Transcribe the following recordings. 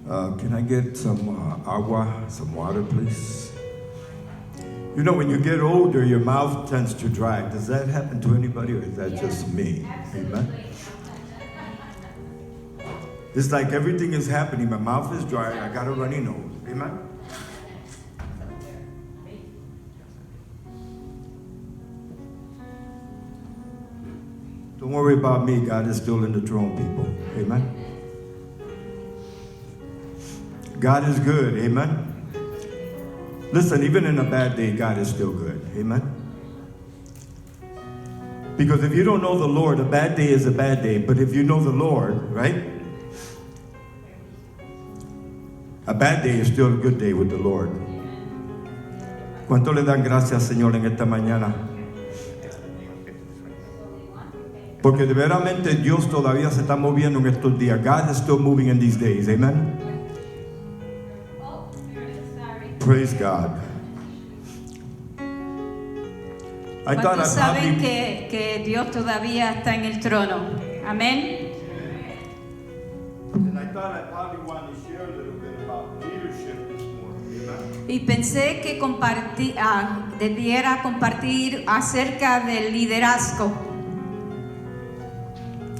Can I get some agua, some water, please? You know, when you get older, your mouth tends to dry. Does that happen to anybody, or is that just me? Amen. It's like everything is happening. My mouth is dry. I got a runny nose. Amen. Don't worry about me. God is still in the throne, people. Amen. God is good. Amen. Listen, even in a bad day, God is still good. Amen. Because if you don't know the Lord, a bad day is a bad day. But if you know the Lord, right? A bad day is still a good day with the Lord. ¿Cuánto le dan gracias, Señor, en esta mañana? Porque de veramente Dios todavía se está moviendo en estos días. God is still moving in these days. Amen. Praise God. ¿Cuántos saben que Dios todavía está en el trono? Amén. Y pensé que debiera compartir acerca del liderazgo.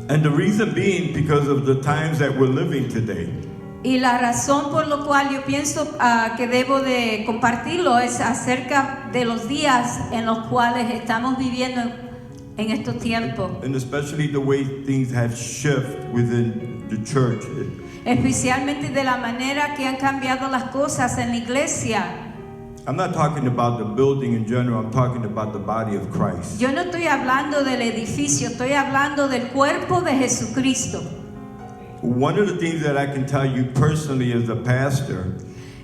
And the reason being because of the times that we're living today. Y la razón por la cual yo pienso que debo de compartirlo es acerca de los días en los cuales estamos viviendo en estos tiempos. And especially the way things have shifted within the church. Especialmente de la manera que han cambiado las cosas en la iglesia. I'm not talking about the building in general, I'm talking about the body of Christ. Yo no estoy hablando del edificio, estoy hablando del cuerpo de Jesucristo. One of the things that I can tell you personally as a pastor,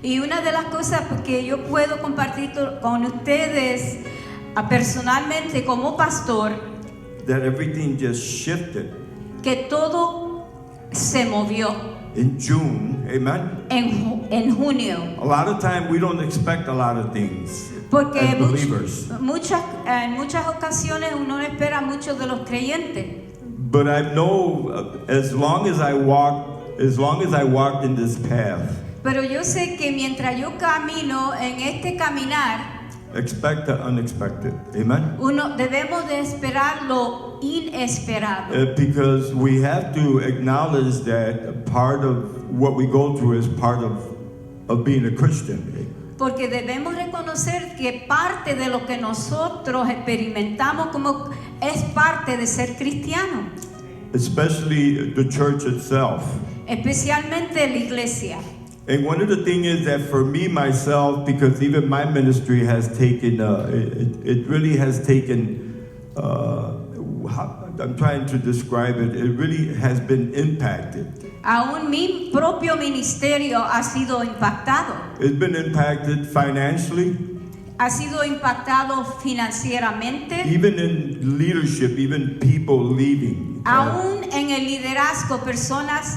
y una de las cosas que yo puedo compartir con ustedes personalmente como pastor, that everything just shifted. Que todo se movió. In June, amen. En junio. A lot of time we don't expect a lot of things. Porque as believers. en muchas ocasiones uno no espera mucho de los creyentes. But I know as long as I walked in this path. Pero yo sé que mientras yo camino en este caminar, expect the unexpected. Amen. Debemos de esperar lo inesperado. Because we have to acknowledge that part of what we go through is part of being a Christian. Porque debemos reconocer que parte de lo que nosotros experimentamos como es parte de ser cristiano. Especially the church itself. Especialmente la iglesia. And one of the things is that for me, myself, because even my ministry has taken, it really has taken, I'm trying to describe it, it really has been impacted. Aún mi propio ministerio ha sido impactado. It's been impacted financially. Ha sido impactado financieramente. Even in leadership, even people leaving. Aún en el liderazgo, personas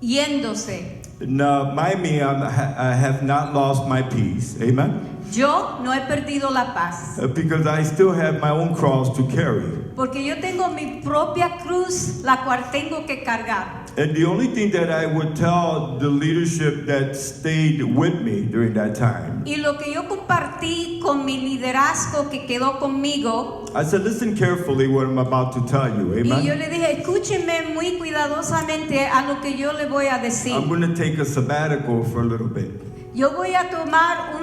yéndose. Now, mind me, I have not lost my peace. Amen. Yo no he perdido la paz. Because I still have my own cross to carry. Porque yo tengo mi propia cruz, la cual tengo que cargar. And the only thing that I would tell the leadership that stayed with me during that time. Y lo que yo compartí con mi liderazgo que quedó conmigo. I said, listen carefully what I'm about to tell you. Amen. Y yo le dije, escúchenme muy cuidadosamente a lo que yo le voy a decir. I'm going to take a sabbatical for a little bit. Yo voy a tomar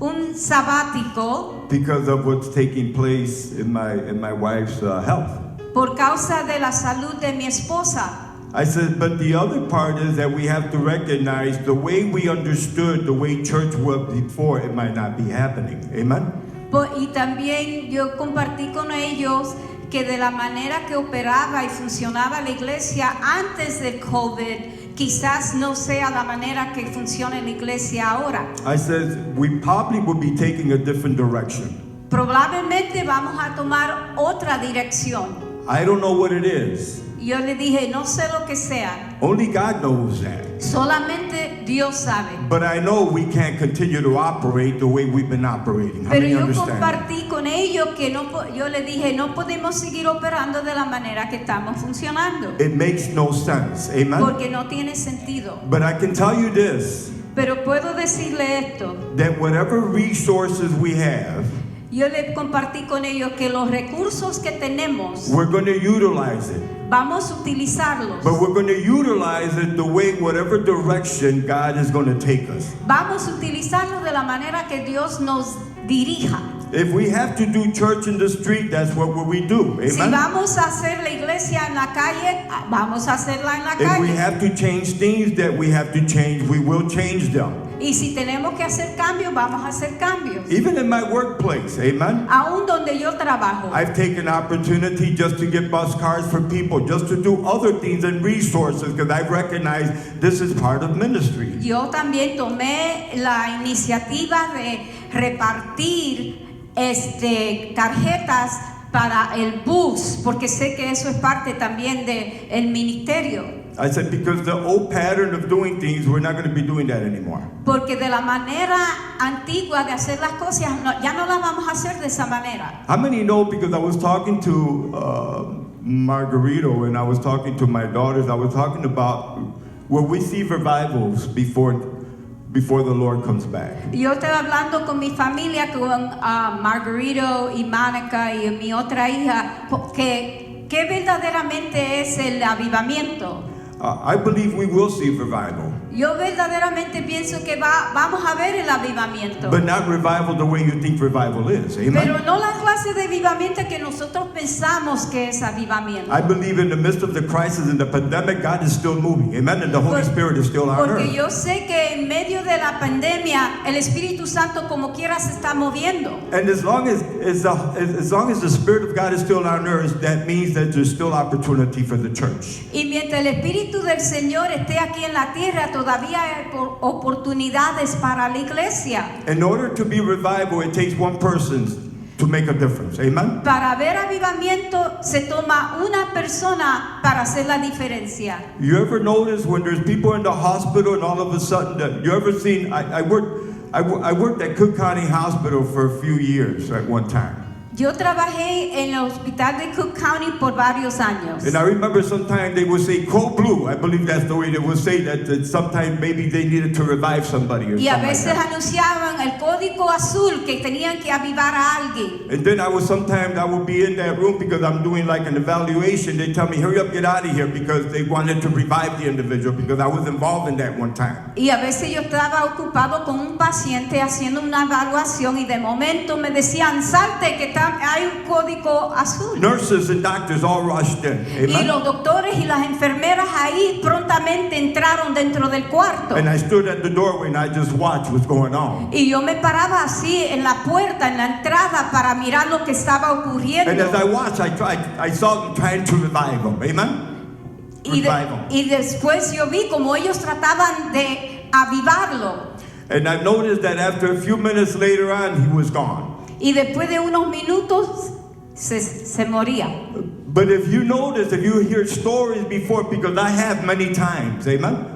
un sabático. Because of what's taking place in my wife's health. Por causa de la salud de mi esposa. I said, but the other part is that we have to recognize the way we understood the way church was before, it might not be happening. Amen. Y también yo compartí con ellos que de la manera que operaba y funcionaba la iglesia antes del COVID, quizás no sea la manera que funciona la iglesia ahora. I said, we probably would be taking a different direction. Probablemente vamos a tomar otra dirección. I don't know what it is. Yo le dije, no sé lo que sea, Only God knows that. solamente Dios sabe. But I know we can't continue to operate the way we've been operating. How Pero many yo understand that? compartí con ellos que yo le dije, no podemos seguir operando de la manera que estamos funcionando, It makes no sense. Amen? porque no tiene sentido. But I can tell you this, Pero puedo decirle esto, that whatever resources we have, yo le compartí con ellos que los recursos que tenemos, we're going to utilize it. vamos a utilizarlos. But we're going to utilize it the way, whatever direction God is going to take us. Vamos a utilizarlos de la manera que Dios nos dirija. If we have to do church in the street, that's what we do. Si Amen? vamos a hacer la iglesia en la calle, vamos a hacerla en la If we calle. have to change things that we have to change, we will change them. Y si tenemos que hacer cambios, vamos a hacer cambios. Even in my workplace, amen? Aún donde yo trabajo. I've taken opportunity just to get bus cars for people, just to do other things and resources, because I've recognized this is part of ministry. Yo también tomé la iniciativa de repartir tarjetas para el bus, porque sé que eso es parte también del ministerio. I said, because the old pattern of doing things, we're not going to be doing that anymore. Porque de la manera antigua de hacer las cosas, ya no las vamos a hacer de esa manera. How many know, because I was talking to Margarito and I was talking to my daughters, I was talking about where we see revivals before the Lord comes back. Yo estaba hablando con mi familia, con Margarito y Mónica y mi otra hija, que verdaderamente es el avivamiento. I believe we will see revival, Yo verdaderamente pienso que vamos a ver el avivamiento. but not revival the way you think revival is. Pero Amen? no la clase de avivamiento que nosotros pensamos que es avivamiento. I believe in the midst of the crisis and the pandemic, God is still moving. Amen? And the Holy Spirit is still on Porque earth. yo sé que en medio de la pandemia el Espíritu Santo como quiera se está moviendo. And as long as the Spirit of God is still on earth, that means that there's still opportunity for the church. Y mientras el Espíritu del Señor esté aquí en la tierra, todavía hay oportunidades para la iglesia. In order to be revival, it takes one person to make a difference. Amen? Para haber avivamiento se toma una persona para hacer la diferencia. You ever notice when there's people in the hospital and all of a sudden, you ever seen, I worked at Cook County Hospital for a few years at one time. Yo trabajé en el hospital de Cook County por varios años. And I remember sometimes they would say code blue. I believe that's the way they would say that sometimes maybe they needed to revive somebody or Y a something like veces that. anunciaban el código azul que tenían que avivar a alguien. And then I would be in that room because I'm doing like an evaluation. They tell me, hurry up, get out of here, because they wanted to revive the individual, because I was involved in that one time. Y a veces yo estaba ocupado con un paciente haciendo una evaluación y de momento me decían, salte que hay un código azul. Nurses and doctors all rushed in. Y Amen? los doctores y las enfermeras ahí prontamente entraron dentro del cuarto. And I stood at the doorway and I just watched what's going on. Y yo me paraba así en la puerta, en la entrada, para mirar lo que estaba And ocurriendo. as I watched, I saw them trying to revive them. Amen? Y después yo vi como ellos trataban de avivarlo. And I noticed that after a few minutes later on, he was gone. Y después de unos minutos se moría. But if you notice, if you hear stories before, because I have many times, amen?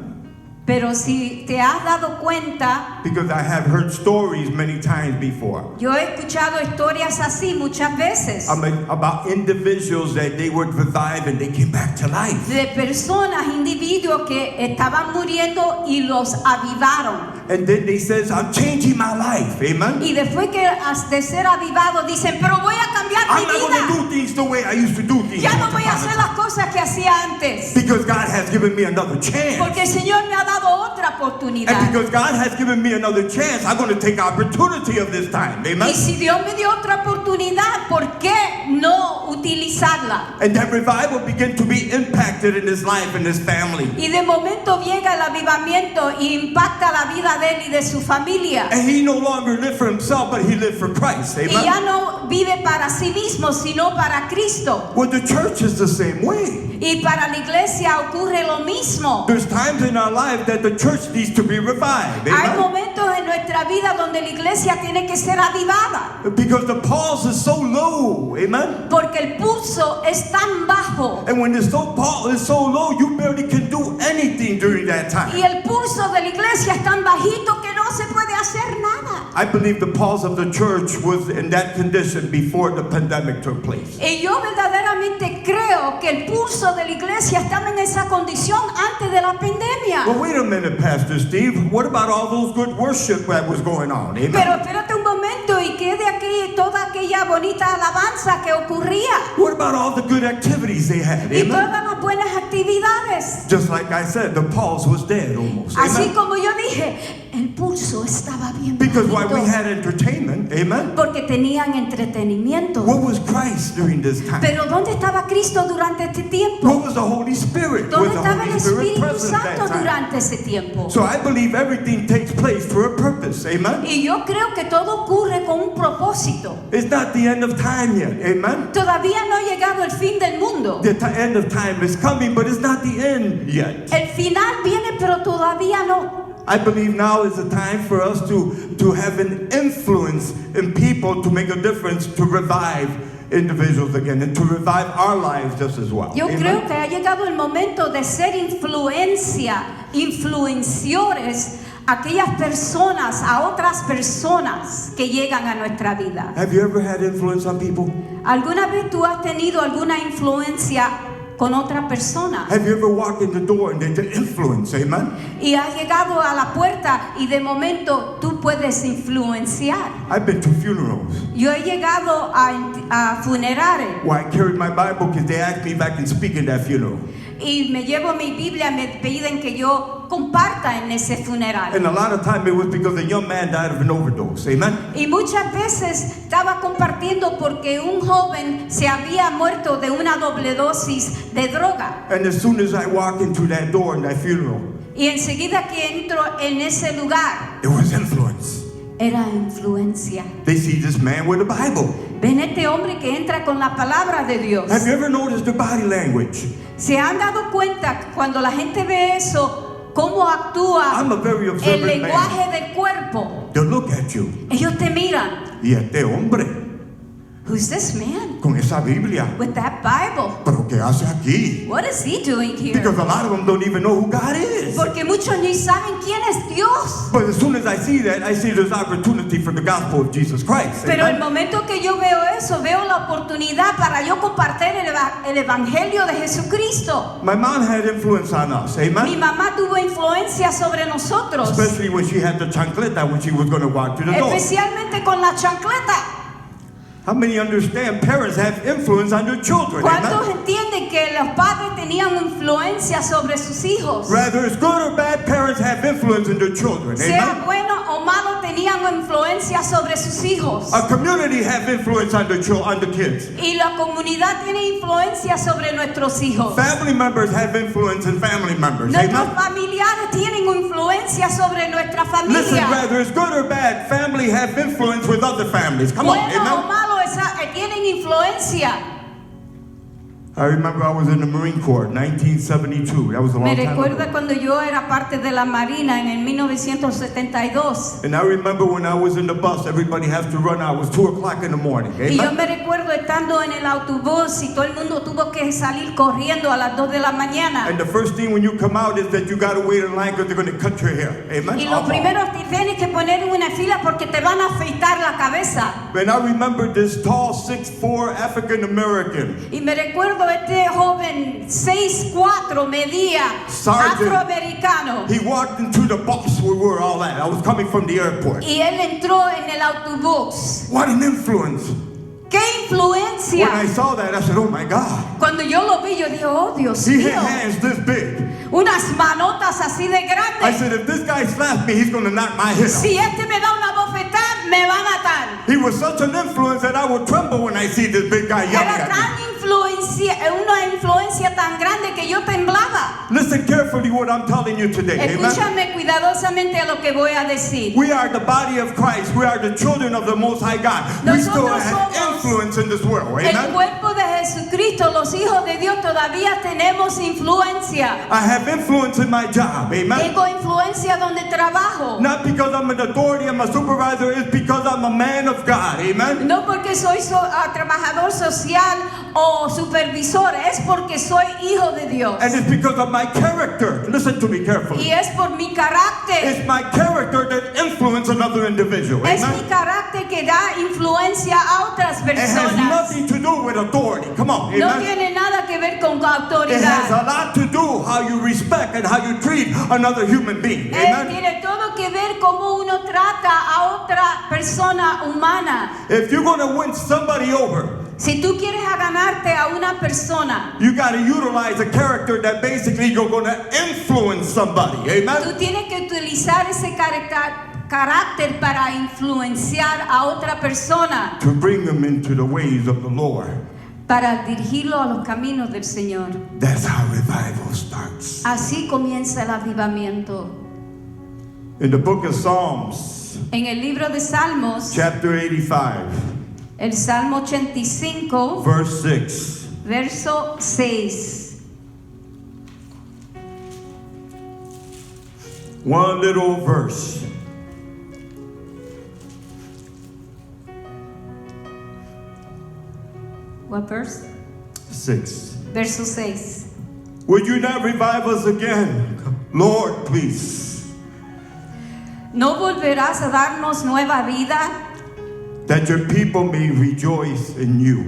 Pero si te has dado cuenta, Because I have heard stories many times before. yo he escuchado historias así muchas veces. About individuals that they were revived and they came back to life. De personas, individuos que estaban muriendo y los avivaron. And then they says, I'm changing my life, amen? Y después que de ser avivados dicen, pero voy a cambiar mi I'm not going to vida. do things the way I used to do things. Ya no once voy a upon a hacer time. las cosas que hacía antes. Because God has given me another chance. Porque el Señor me ha dado otra And oportunidad. because God has given me another chance, I'm going to take opportunity of this time. Amen? Y si Dios me dio otra oportunidad, ¿por qué no utilizarla? And that revival began to be impacted in his life and his family. Y de momento llega el avivamiento y impacta la vida de él y de su familia. And he no longer lived for himself, but he lived for Christ. Y ya Amen? no vive para sí mismo, sino para Cristo. Well, the church is the same way. Y para la iglesia ocurre lo mismo. There's times in our life that the church needs to be revived. Hay Amen? momentos en nuestra vida donde la iglesia tiene que ser avivada. Because the pulse is so low. Amen. Porque el pulso es tan bajo. And when the pulse is so low, you barely can do anything during that time. Y el pulso de la iglesia es tan bajito que no se puede hacer nada. I believe the pulse of the church was in that condition before the pandemic took place. Y yo verdaderamente creo que el pulso de la iglesia estaba en esa condición antes de la pandemia. Well, wait a minute, Pastor Steve. What about all those good worship that was going on? Amen. Pero espérate un momento, ¿y qué de aquí toda aquella bonita alabanza que ocurría? What about all the good activities they had? Y Amen. todas las buenas actividades. Just like I said, the pulse was dead almost. Así Amen. como yo dije, el pulso estaba bien Because while we bajito, had entertainment, amen, porque tenían entretenimiento. what was Christ during this time? Pero ¿dónde estaba Cristo durante este tiempo? What was the Holy Spirit? ¿Dónde Was the estaba el Holy Spirit Espíritu present Santo that time? durante ese tiempo? So I believe everything takes place for a purpose. Amen. Y yo creo que todo ocurre con un propósito. It's not the end of time yet. Amen. Todavía no ha llegado el fin del mundo. The end of time is coming, but it's not the end yet. El final viene, pero todavía no. I believe now is the time for us to have an influence in people, to make a difference, to revive individuals again, and to revive our lives just as well. Yo Amen? creo que ha llegado el momento de ser influenciadores a aquellas personas, a otras personas que llegan a nuestra vida. Have you ever had influence on people? ¿Alguna vez tú has tenido alguna influencia con otra persona? Have you ever walked in the door and they influence? Amen. Y has llegado a la puerta y de momento tú puedes influenciar. I've been to funerals Yo he llegado a funerales where I carried my Bible because they asked me if I can speak in that funeral. y me llevo mi Biblia, me piden que yo comparta en ese funeral. And a lot of time it was because a young man died of an overdose. Amen. Y muchas veces estaba compartiendo porque un joven se había muerto de una doble dosis de droga. And as soon as I walked into that door in that funeral, Y enseguida que entro en ese lugar, it was influence. era influencia. They see this man with a Bible. Ven este hombre que entra con la palabra de Dios. Have you ever noticed the body language? ¿Se han dado cuenta que cuando la gente ve eso, cómo actúa I'm a very el observant man. lenguaje del cuerpo? They'll look at you. Ellos te miran. Y este hombre Who's this man con esa Biblia. with that Bible? ¿Pero qué hace aquí? What is he doing here? Because a lot of them don't even know who God is. Porque muchos ni saben quién es Dios. But as soon as I see that, I see there's opportunity for the gospel of Jesus Christ. Pero el Amen. momento que yo veo eso, veo la oportunidad para yo compartir el evangelio de Jesucristo. My mom had influence on us. Mi Amen. mamá tuvo influencia sobre nosotros, Especially when she had the chancleta when she was going to walk through the door. especialmente con la chancleta. How many understand parents have influence on their children? ¿Cuántos Amen. entienden que los padres tenían influencia sobre sus hijos? Whether it's good or bad, parents have influence in their children. Sea Amen. bueno o malo, tenían influencia sobre sus hijos. A community have influence on the kids. Y la comunidad tiene influencia sobre nuestros hijos. Family members have influence in family members. Nuestros Amen. familiares tienen influencia sobre nuestra Listen, familia. whether it's good or bad, family have influence with other families. Come on, Bueno o amen. malo, tienen influencia. I remember I was in the Marine Corps, 1972. That was a long Me time recuerda ago. cuando yo era parte de la Marina en el 1972. And I remember when I was in the bus, everybody has to run out. It was 2 o'clock in the morning. Y yo Amen. me recuerdo estando en el autobús y todo el mundo tuvo que salir corriendo a las 2 de la mañana. And the first thing when you come out is that you got to wait in line because they're going to cut your hair. Amen. Y lo primero te tienes que poner en una fila porque te van a afeitar la cabeza. And I remember this tall 6'4" African American. Y me recuerdo este joven 6'4" medía, Sergeant. afroamericano. He walked into the bus where we were all at. I was coming from the airport. Y él entró en el autobús. What an influence. ¡Qué When I influencia! saw that, I said, oh my God. Cuando yo lo vi, yo dije, oh Dios He mío, had hands this big. unas manotas así de I grandes. said, if this guy slaps me, he's going to knock my head off. Si este me da una bofetada, me va a matar. He was such an influence that I would tremble when I see this big guy yelling Era at me. una influencia tan grande que yo temblaba. Listen carefully what I'm telling you today. Amen. Escúchame cuidadosamente a lo que voy a decir. We are the body of Christ. We are the children of the Most High God. We still Nosotros have somos influence in this world. El Amen. cuerpo de Jesucristo, los hijos de Dios todavía tenemos influencia. I have influence in my job. Amen. Tengo influencia donde trabajo. Not because I'm an authority, I'm a supervisor, it's because I'm a man of God. Amen. No porque soy trabajador social o supervisor, es porque soy hijo de Dios. And it's because of my character. Listen to me carefully. Y es por mi carácter. It's my character that influences another individual. Es mi Amen. carácter que da influencia a otras It has personas. nothing to do with authority. Come on. No Amen. tiene nada que ver con It has autoridad. a lot to do how you respect and how you treat another human being. Amen. Tiene todo que ver cómo uno trata a otra persona humana. If you're going to win somebody over, Si tú quieres ganarte a una persona, you got to utilize a character that basically you're going to influence somebody. tú Amen. tienes que utilizar ese carácter para influenciar a otra persona, To bring them into the ways of the Lord. para dirigirlo a los caminos del Señor. That's how revival starts. Así comienza el avivamiento. In the book of Psalms, En el libro de Salmos, chapter 85, el Salmo 85, verse 6. verso 6. One little verse. What verse? 6. Verso 6. Would you not revive us again? Lord, please. ¿No volverás a darnos nueva vida That your people may rejoice in you.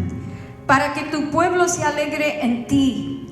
para que tu pueblo se alegre en ti?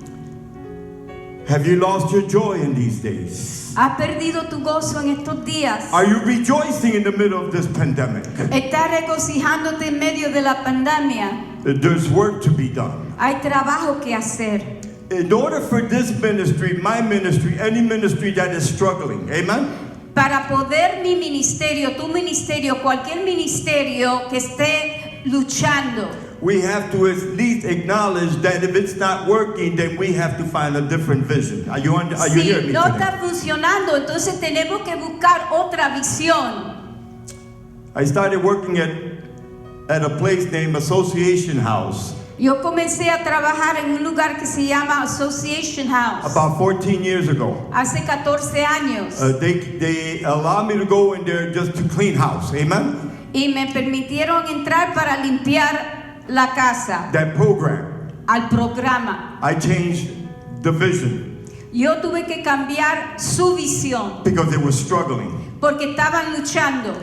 Have you lost your joy in these days? ¿Has perdido tu gozo en estos días? Are you rejoicing in the middle of this pandemic? ¿Estás regocijándote en medio de la pandemia? There's work to be done. Hay trabajo que hacer. In order for this ministry, my ministry, any ministry that is struggling, amen? Para poder mi ministerio, tu ministerio, cualquier ministerio que esté luchando, We have to at least acknowledge that if it's not working, then we have to find a different vision. Are you si hearing me no today? está funcionando, entonces tenemos que buscar otra visión. I started working at a place named Association House Yo comencé a trabajar en un lugar que se llama Association House about 14 years ago. hace 14 años They allowed me to go in there just to clean house. Amen? y me permitieron entrar para limpiar la casa, That program, al programa. I changed the vision Yo tuve que cambiar su visión because they were struggling. porque estaban luchando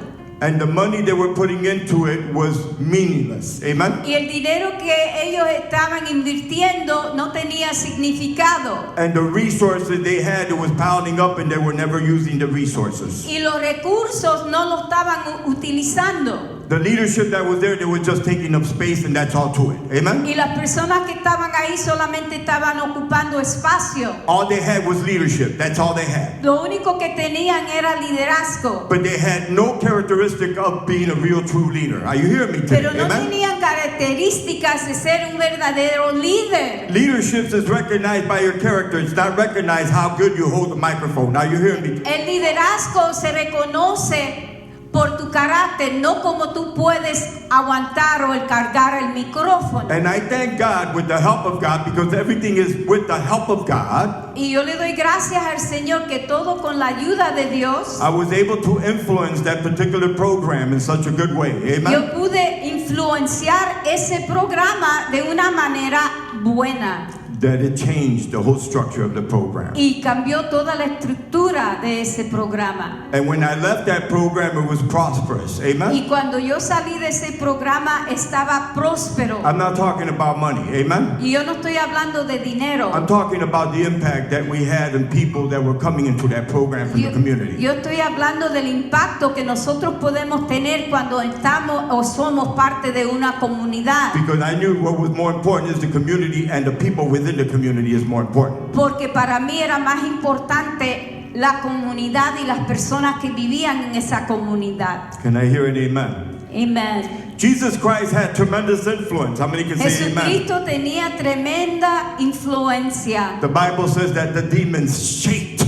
And the money they were putting into it was meaningless. Amen? y el dinero que ellos estaban invirtiendo no tenía significado And the resources they had, it was piling up and they were never using the resources. y los recursos no los estaban utilizando. The leadership that was there, they were just taking up space and that's all to it. Amen? Y las personas que estaban ahí solamente estaban ocupando espacio. All they had was leadership. That's all they had. Lo único que tenían era liderazgo. But they had no characteristic of being a real true leader. Are you hearing me today? Pero no Amen? tenían características de ser un verdadero líder. Leadership is recognized by your character. It's not recognized how good you hold the microphone. Are you hearing me? El liderazgo se reconoce por tu carácter, no como tú puedes aguantar o el cargar el micrófono. And I thank God with the help of God because everything is with the help of God. Y yo le doy gracias al Señor que todo con la ayuda de Dios, I was able to influence that particular program in such a good way. Amen. yo pude influenciar ese programa de una manera buena. That it changed the whole structure of the program. Y cambió toda la estructura de ese programa. And when I left that program, it was prosperous. Amen. Y cuando yo salí de ese programa estaba próspero. I'm not talking about money. Amen. Y yo no estoy hablando de dinero. I'm talking about the impact that we had in people that were coming into that program from the community. Yo estoy hablando del impacto que nosotros podemos tener cuando estamos o somos parte de una comunidad. Because I knew what was more important is the community, and the people within the community is more important. Porque para mí era más importante la comunidad y las personas que vivían en esa comunidad. Can I hear an amen? Amen. Jesus Christ had tremendous influence. How many can say amen? Jesucristo tenía tremenda influencia. The Bible says that the demons shaked.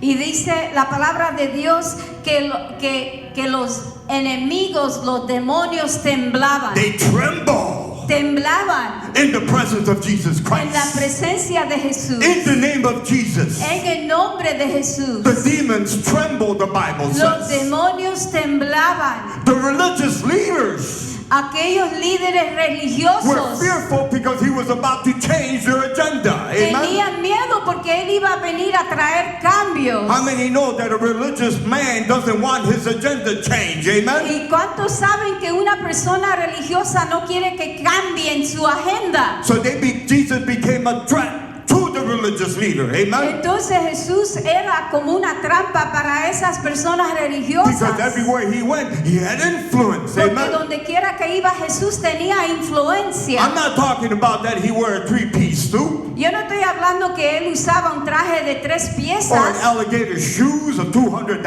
Y dice la palabra de Dios que los enemigos, los demonios temblaban. They tremble. temblaban in the presence of Jesus en la Christ. presencia de Jesús. In the name of Jesus, En el nombre de Jesús. the demons trembled, the Bible Los says. demonios temblaban. The religious leaders Aquellos líderes were religiosos fearful because he was about to change their agenda. Amen. tenían miedo porque él iba a venir a traer cambios. How many know that a religious man doesn't want his agenda changed? Amen. ¿Y cuántos saben que una persona religiosa no quiere que cambien su agenda? So Jesus became a threat to the religious leader. Amen. Entonces Jesús era como una trampa para esas personas religiosas. Because everywhere he went, he had influence. Porque Amen. donde quiera que iba Jesús tenía influencia. I'm not talking about that he wore a three-piece suit Yo no estoy hablando que él usaba un traje de 3 or an piezas alligator shoes of $200.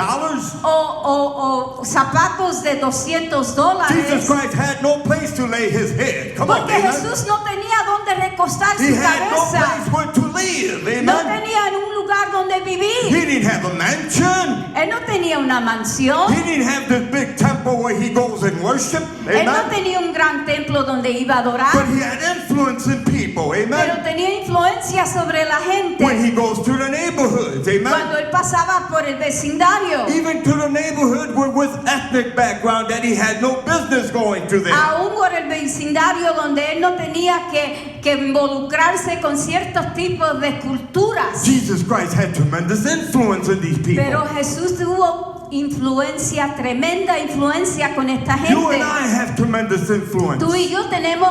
o zapatos de $200. Jesus Christ had no place to lay his head. Come on, Porque amen. Jesús no tenía donde recostar He su had no cabeza. place where to live. No Amen. tenía un lugar donde He vivir. didn't have a mansion. Él no tenía una mansión. He didn't have this big temple where he goes and worship. Él no Amen. tenía un gran templo donde iba a But adorar. he had influence in people. Pero Amen. tenía influencia sobre la When gente. he goes to the neighborhoods. Cuando Amen. él pasaba por el vecindario. Even to the neighborhood with ethnic background that he had no business going to them. Aún por el vecindario donde él no tenía que involucrarse con ciertos tipos de culturas. Jesus Christ had tremendous influence in these people. Pero Jesús tuvo influencia, tremenda influencia con esta You gente. and I have tremendous influence. Tú y yo tenemos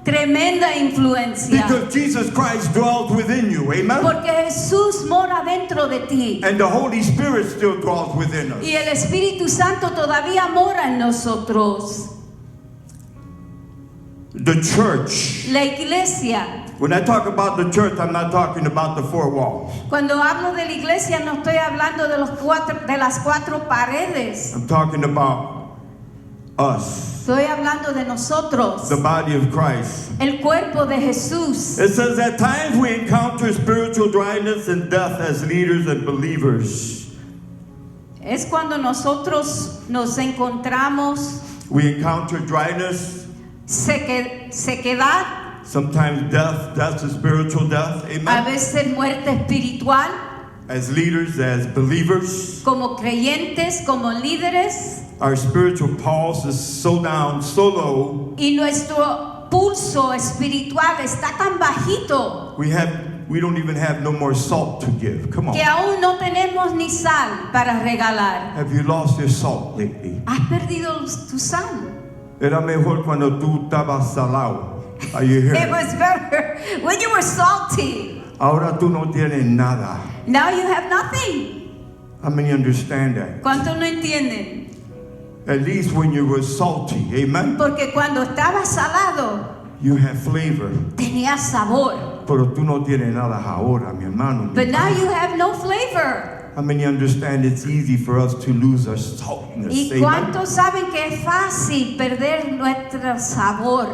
tremenda influencia. Because Jesus Christ dwells within you. Amen. Porque Jesús mora dentro de ti. And the Holy Spirit still dwells within us. Y el Espíritu Santo todavía mora en nosotros. The church. La iglesia. When I talk about the church, I'm not talking about the four walls. Cuando hablo de la iglesia no estoy hablando de las 4 paredes. I'm talking about us, Estoy hablando de nosotros. the body of Christ. El cuerpo de Jesús. It says at times we encounter spiritual dryness and death as leaders and believers. Es cuando nosotros nos encontramos We encounter dryness, sequedad, sometimes death. That's a spiritual death. a Amen. veces muerte espiritual, As leaders, as believers, como creyentes, como líderes, our spiritual pulse is so down, so low. y nuestro pulso espiritual está tan bajito We don't even have no more salt to give. Come on. que aún no tenemos ni sal para regalar. Have you lost your salt lately? ¿Has perdido tu sal? Era mejor cuando tú estabas salado. Are you It here? was better when you were salty. Ahora tú no tienes nada. Now you have nothing. How many understand that? ¿Cuántos no entienden? At least when you were salty, amen? Porque cuando estaba salado, You have flavor. tenía sabor. Pero tú no tienes nada ahora, mi hermano. But now you have no flavor. How many understand it's easy for us to lose our saltness? ¿Y Amen? cuántos saben que es fácil perder nuestro sabor?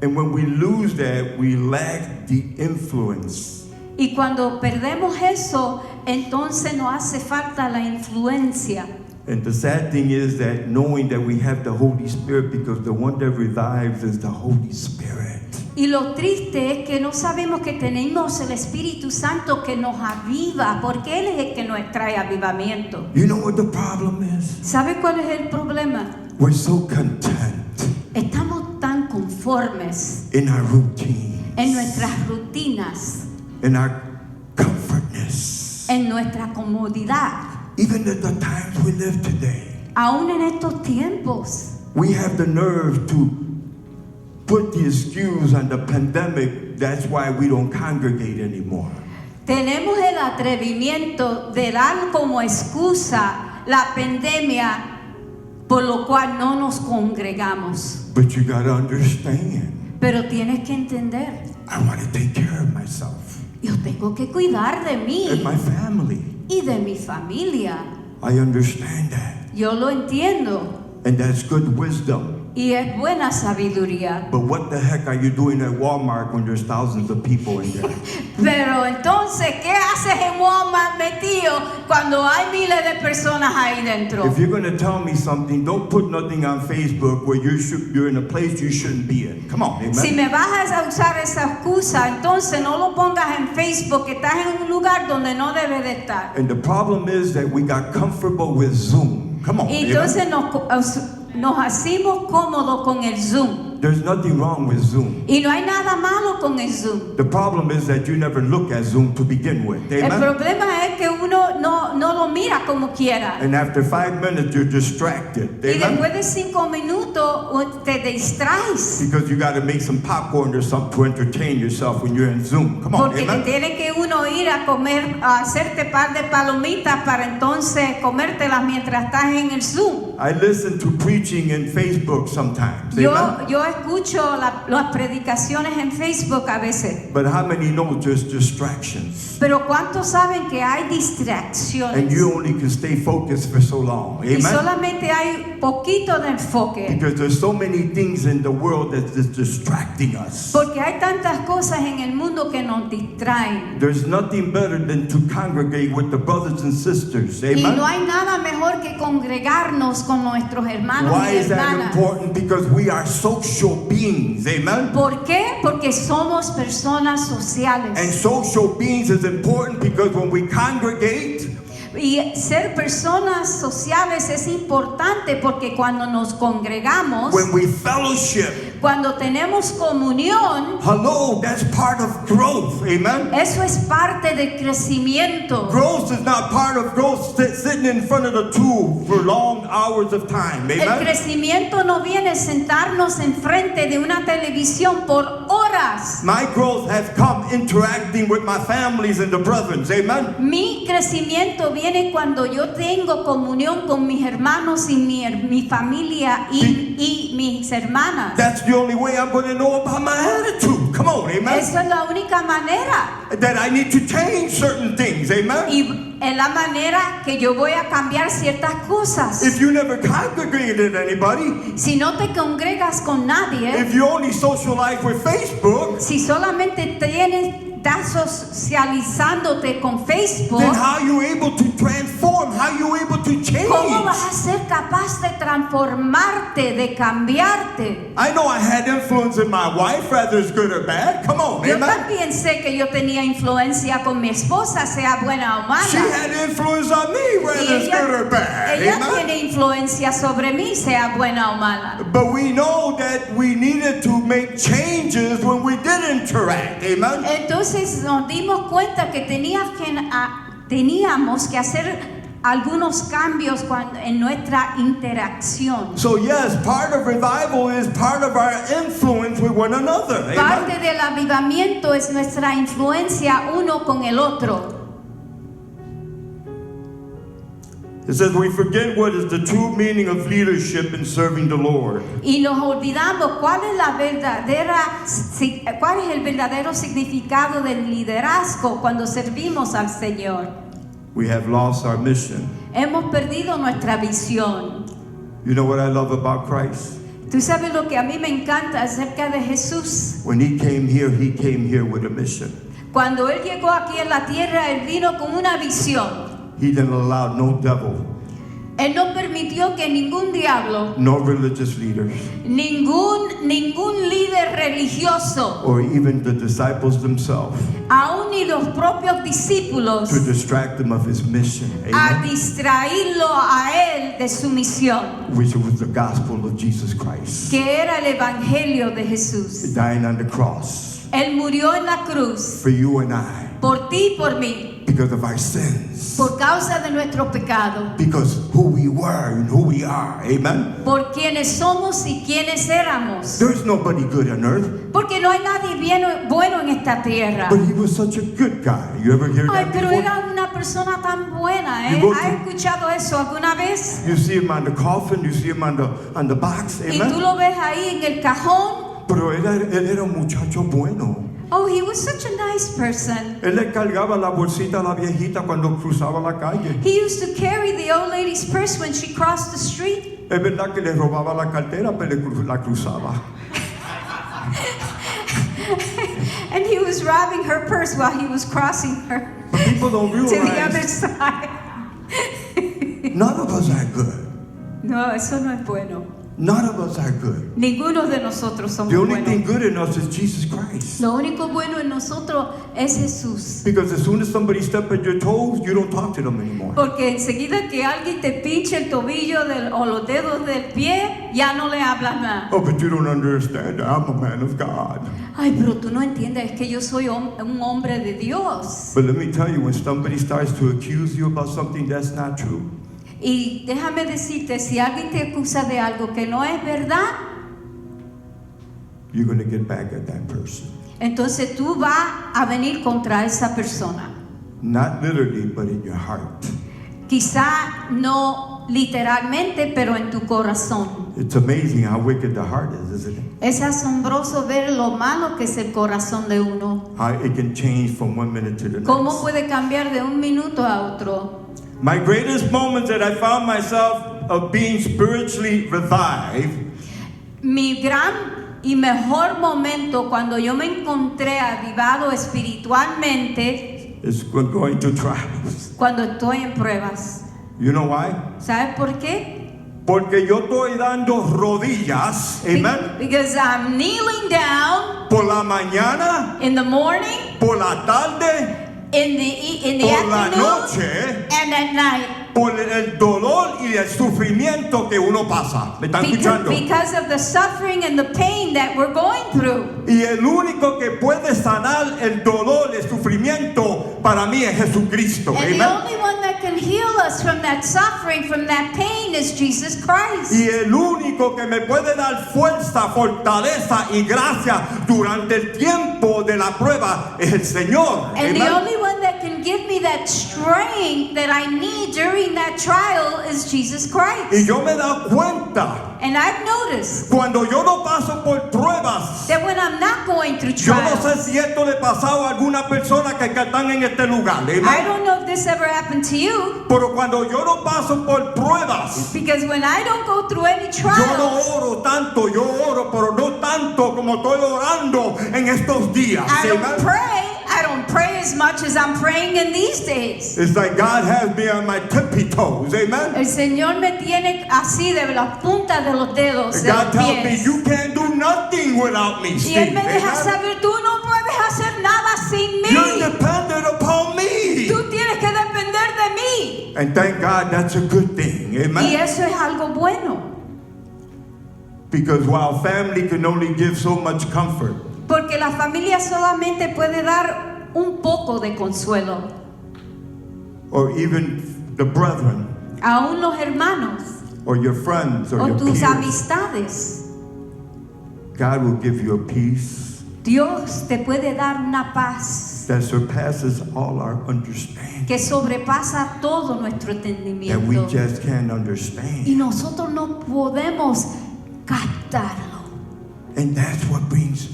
And when we lose that, we lack the influence. Y cuando perdemos eso, entonces nos hace falta la influencia. And the sad thing is that knowing that we have the Holy Spirit, because the one that revives is the Holy Spirit. Y lo triste es que no sabemos que tenemos el Espíritu Santo que nos aviva, porque Él es el que nos trae avivamiento. You know what the problem is? ¿Sabe cuál es el problema? We're so content Estamos tan conformes in our routine, en nuestras rutinas, in our comfortness, en nuestra comodidad. even at the times we live today. Aún en estos tiempos, We have the nerve to put the excuse on the pandemic. That's why we don't congregate anymore. tenemos el atrevimiento de dar como excusa la pandemia por lo cual no nos congregamos. But you got to understand, Pero tienes que entender, I want to take care of myself yo tengo que cuidar de and mí my family. y de mi familia. I understand that. Yo lo entiendo And that's good wisdom. Y es buena sabiduría. But what the heck are you doing at Walmart when there's thousands of people in there? Pero entonces, ¿qué haces en Walmart metido cuando hay miles de personas ahí dentro? If you're going to tell me something, don't put nothing on Facebook where you're in a place you shouldn't be in. Come on, amen? Si me vas a usar esa excusa, entonces no lo pongas en Facebook, que estás en un lugar donde no debes de estar. And the problem is that we got comfortable with Zoom. Come on, Y amen? entonces nos hacemos cómodos con el Zoom. There's nothing wrong with Zoom. Y no hay nada malo con el Zoom. The problem is that you never look at Zoom to begin with. El Amen? problema es que uno no lo mira como quiera. And after 5 minutes, you're distracted. Y Amen? después de 5 minutos te distraes. Because you got to make some popcorn or something to entertain yourself when you're in Zoom. Come on, Porque te amen? tiene que uno ir a comer, a hacerte par de palomitas para entonces comértelas mientras estás en el Zoom. I listen to preaching in Facebook sometimes. Yo Amen? escucho las predicaciones en Facebook a veces. But how many know there's distractions? Pero ¿cuántos saben que hay And distracciones? you only can stay focused for so long. Y Amen? solamente hay poquito de enfoque. Because there's so many things in the world that's just distracting us. Porque hay tantas cosas en el mundo que nos distraen. There's nothing better than to congregate with the brothers and sisters. Y Amen? no hay nada mejor que congregarnos con nuestros hermanos Why y is that hermanas. important? Because we are social beings. Amen? ¿Por qué? Porque somos personas And sociales. social beings is important because when we congregate, Y ser personas sociales es importante porque cuando nos congregamos, when we fellowship, cuando tenemos comunión, hello, that's part of growth. Amen? eso es parte del crecimiento. Growth is not part of growth sitting in front of the tube for long hours of time. El Amen? crecimiento no viene sentarnos enfrente de una televisión por horas. My growth has come interacting with my families and the brethren. Amen? Mi crecimiento viene cuando yo tengo comunión con mis hermanos y mi familia y mis hermanas. That's the only way I'm going to know about my attitude. Come on, amen? Esa es la única manera. That I need to change certain things. Amen? Y es la manera que yo voy a cambiar ciertas cosas. If you never congregated anybody, Si no te congregas con nadie, if you only socialize with Facebook, si solamente estás socializándote con Facebook, then how you able to transform? How you able to change? ¿cómo vas a ser capaz de transformarte, de cambiarte? I know I had influence in my wife, whether it's good or bad. Come on, Yo amen? también sé que yo tenía influencia con mi esposa, sea buena o She mala. had influence on me, Y whether it's good or bad. ella Amen? tiene influencia sobre mí, sea buena o mala. But we know that we needed to make changes when we did interact. Amen? Entonces nos dimos cuenta que teníamos que hacer algunos cambios en nuestra interacción. So yes, part of revival is part of our influence with one another. Amen? Parte del avivamiento es nuestra influencia uno con el otro. It says we forget what is the true meaning of leadership in serving the Lord. Y nos olvidamos cuál es el verdadero significado del liderazgo cuando servimos al Señor. We have lost our mission. Hemos perdido nuestra visión. You know what I love about Christ? Tú sabes lo que a mí me encanta acerca de Jesús. When he came here with a mission. Cuando Él llegó aquí en la tierra, Él vino con una visión. He didn't allow no devil, Él no permitió que ningún diablo, no religious leaders, ningún líder religioso, or even the disciples themselves aún ni los propios discípulos, to distract them of his mission. a Amen? distraerlo a Él de su misión, Which was the gospel of Jesus Christ. que era el Evangelio de Jesús. Dying on the cross Él murió en la cruz for you and I por ti y por mí, because of our sins. por causa de nuestro pecado, Because who we were and who we are. Amen? por quienes somos y quienes éramos. There's nobody good on earth, Porque no hay nadie bueno en esta tierra. but he was such a good guy. You ever hear Ay, that pero before? era una persona tan buena, You ¿eh? go ¿Has to- escuchado eso alguna vez? You see him on the coffin, you see him on the box. Y tú Amen? lo ves ahí en el cajón, Pero él era un muchacho bueno. Oh, he was such a nice person. Él le cargaba la bolsita a la viejita cuando cruzaba la calle. He used to carry the old lady's purse when she crossed the street. Es verdad que le robaba la cartera, pero la cruzaba. And he was robbing her purse while he was crossing her But people don't to the other realize side. none of us are good. No, eso no es bueno. None of us are good. Ninguno de nosotros somos The only thing buenos. good in us is Jesus Christ. Lo único bueno en nosotros es Jesús. Because as soon as somebody steps on your toes, you don't talk to them anymore. Porque enseguida que alguien te pinche el tobillo o los dedos del pie, ya no le hablas más. Oh, but you don't understand. I'm a man of God. Ay, pero tú no entiendes, es que yo soy un hombre de Dios. But let me tell you, when somebody starts to accuse you about something that's not true, Y déjame decirte, si alguien te acusa de algo que no es verdad, you're going to get back at that person. entonces tú vas a venir contra esa persona. Not literally, but in your heart. Quizá no literalmente, pero en tu corazón. It's amazing how wicked the heart is, isn't it? Es asombroso ver lo malo que es el corazón de uno. How it can change from one minute to the Cómo next. puede cambiar de un minuto a otro. My greatest moments that I found myself of being spiritually revived Mi gran y mejor momento cuando yo me encontré avivado espiritualmente, is when going through trials. cuando estoy en pruebas. You know why? ¿Sabes por qué? Porque yo estoy dando rodillas, amen, Because I'm kneeling down por la mañana, in the morning, por la tarde, in the por la afternoon, noche, and at night. por el dolor y el sufrimiento que uno pasa. ¿Me están escuchando? Because of the suffering and the pain that we're going through. Y el único que puede sanar el dolor, el sufrimiento, para mí es Jesucristo. And the Amen. only one that can heal us from that suffering, from that pain, is Jesus Christ. Y el único que me puede dar fuerza, fortaleza y gracia durante el tiempo de la prueba es el Señor. And the Amen. only one that can give me that strength that I need during that trial is Jesus Y Christ. yo me he dado cuenta, And I've noticed cuando yo no paso por pruebas, that when I'm not going through yo no sé trials, si esto le pasaba a alguna persona que están en este lugar. I Amen. don't know if this ever happened to you, Pero cuando yo no paso por pruebas, because when I don't go through any yo no trials, oro tanto, yo oro, pero no tanto como estoy orando en estos días. I don't Amen. pray. I don't pray as much as I'm praying in these days. It's like God has me on my tippy toes. Amen. El Señor me tiene así de las puntas de los dedos, de God los tells me pies. you can't do nothing without me, Y Steve. Él me deja Amen. saber, tú no puedes hacer nada sin You're mí. dependent upon me. Tú tienes que depender de mí. And thank God that's a good thing. Y Amen. eso es algo bueno. Because while family can only give so much comfort, Porque la familia solamente puede dar un poco de consuelo. or even the brethren, Aún los hermanos or your friends, or o your tus peers, amistades. God will give you a peace Dios te puede dar una paz that surpasses all our understanding. que sobrepasa todo nuestro That we entendimiento. just can't Y understand. nosotros no podemos captarlo. And that's what brings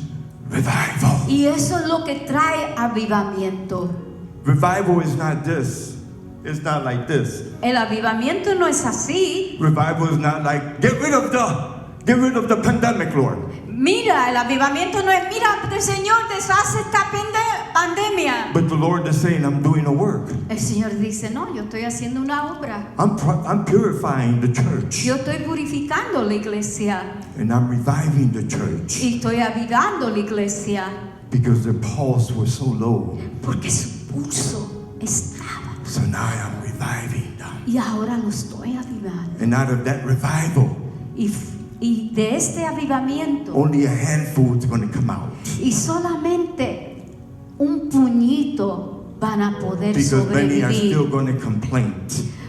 revival. Y eso es lo que trae avivamiento. Revival is not this. It's not like this. El avivamiento no es así. Revival is not like, get rid of the pandemic, Lord. Mira, el avivamiento no es, mira, el Señor deshace esta pandemia. But the Lord is saying, I'm doing a work. El Señor dice, no, yo estoy haciendo una obra. I'm purifying the church. Yo estoy purificando la iglesia. And I'm reviving the church. Y estoy avivando la iglesia. Because their pulse was so low. Porque su pulso estaba. So now I'm reviving them. Y ahora lo estoy avivando. And out of that revival, Y de este avivamiento, only a handful is going to come out. y solamente un puñito van a poder Because many are still sobrevivir. going to complain.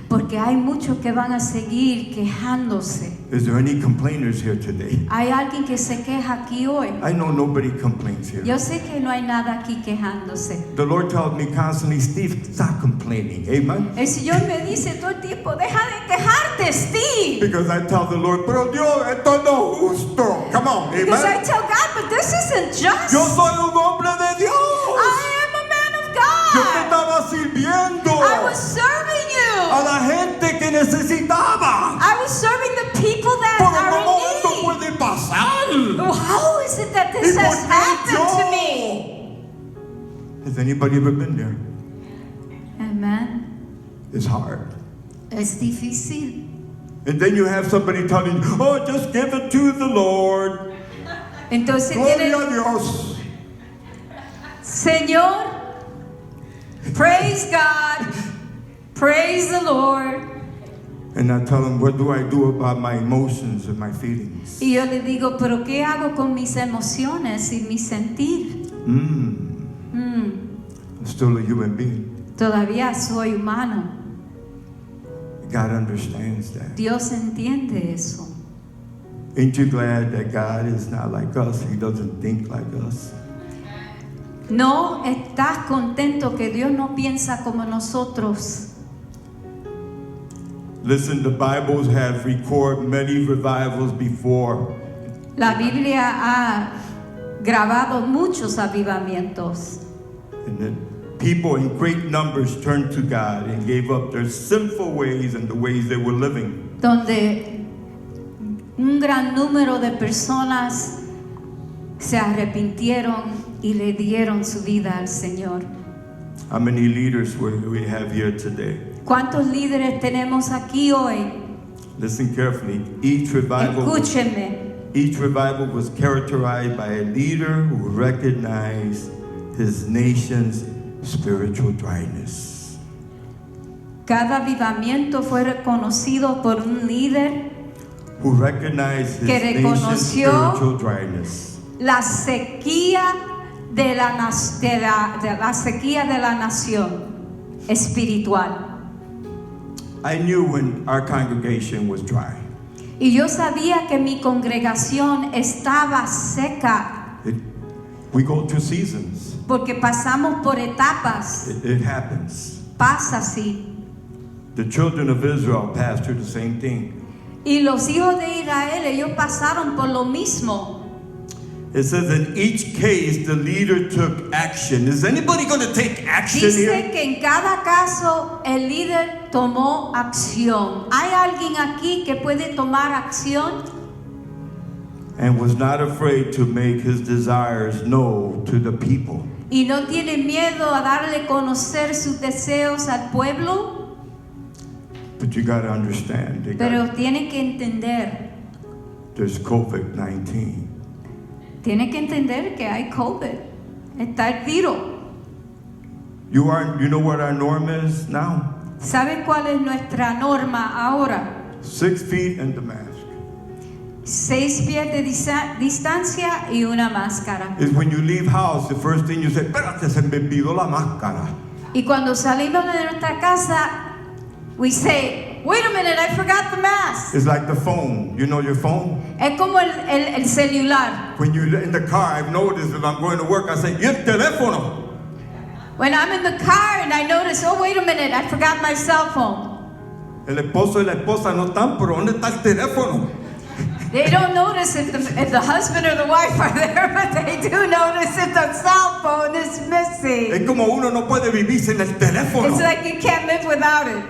Porque hay muchos que van a seguir quejándose. Is there any complainers here today? Hay alguien que se queja aquí hoy. I know nobody complains here. Yo sé que no hay nada aquí quejándose. The Lord tells me constantly, Steve, stop complaining. Amen. El Señor me dice todo el tiempo, deja de quejarte, Steve. Because I tell the Lord, pero Dios, esto no es justo. Come on, Because I amen. tell God, but this isn't just. Yo soy un hombre de I was serving a you. la gente que necesitaba. I was serving the people that Pero are ¿cómo in esto need. puede pasar? Oh, how is it that this ¿Y por has qué happened to yo? me? Has anybody ever been there? Amen. It's hard. Es difícil. And then you have somebody telling you, oh, just give it to the Lord. Entonces Gloria tiene, a Dios. Señor, praise God, praise the Lord. And I tell them, what do I do about my emotions and my feelings? Y yo le digo, pero ¿qué hago con mis emociones y mi sentir? I'm still a human being. Todavía soy humano. God understands that. Dios entiende eso. Ain't you glad that God is not like us? He doesn't think like us. ¿No estás contento que Dios no piensa como nosotros? Listen, the Bibles have recorded many revivals before. La Biblia ha grabado muchos avivamientos. And that people in great numbers turned to God and gave up their sinful ways and the ways they were living. Donde un gran número de personas se arrepintieron y le dieron su vida al Señor. How many leaders we have here today? ¿Cuántos líderes tenemos aquí hoy? Listen carefully. Each revival was characterized by a leader who recognized his nation's spiritual dryness. Cada avivamiento fue reconocido por un líder Who recognized his que nation's reconoció spiritual dryness. la sequía de la sequía de la nación espiritual. I knew when our congregation was dry. Y yo sabía que mi congregación estaba seca We go through seasons. porque pasamos por etapas. It happens. Pasa así. The children of Israel passed through the same thing. Y los hijos de Israel, ellos pasaron por lo mismo. It says in each case the leader took action. Is anybody going to take action Dice here? que en cada caso el líder tomó acción. ¿Hay alguien aquí que puede tomar acción? And was not afraid to make his desires known to the people. ¿Y no tiene miedo a darle a conocer sus deseos al pueblo? But you got to understand, Pero tiene que entender, there's COVID-19. tiene que entender que hay COVID. Está el tiro. You know what our norm is now? ¿Sabe cuál es nuestra norma ahora? 6 feet and the mask. 6 pies de distancia y una máscara. Is when you leave house, the first thing you say, espérate, se me olvidó la máscara. Y cuando salimos de nuestra casa, we say, wait a minute, I forgot the mask. It's like the phone. You know your phone? Es como el celular. When you're in the car, I've noticed if I'm going to work, I say, ¿y el teléfono? When I'm in the car and I notice, oh, wait a minute, I forgot my cell phone. El esposo y la esposa no están, pero ¿dónde está el teléfono? They don't notice if the husband or the wife are there, but they do notice if the cell phone is missing. Es como uno no puede vivir sin el teléfono. It's like you can't live without it.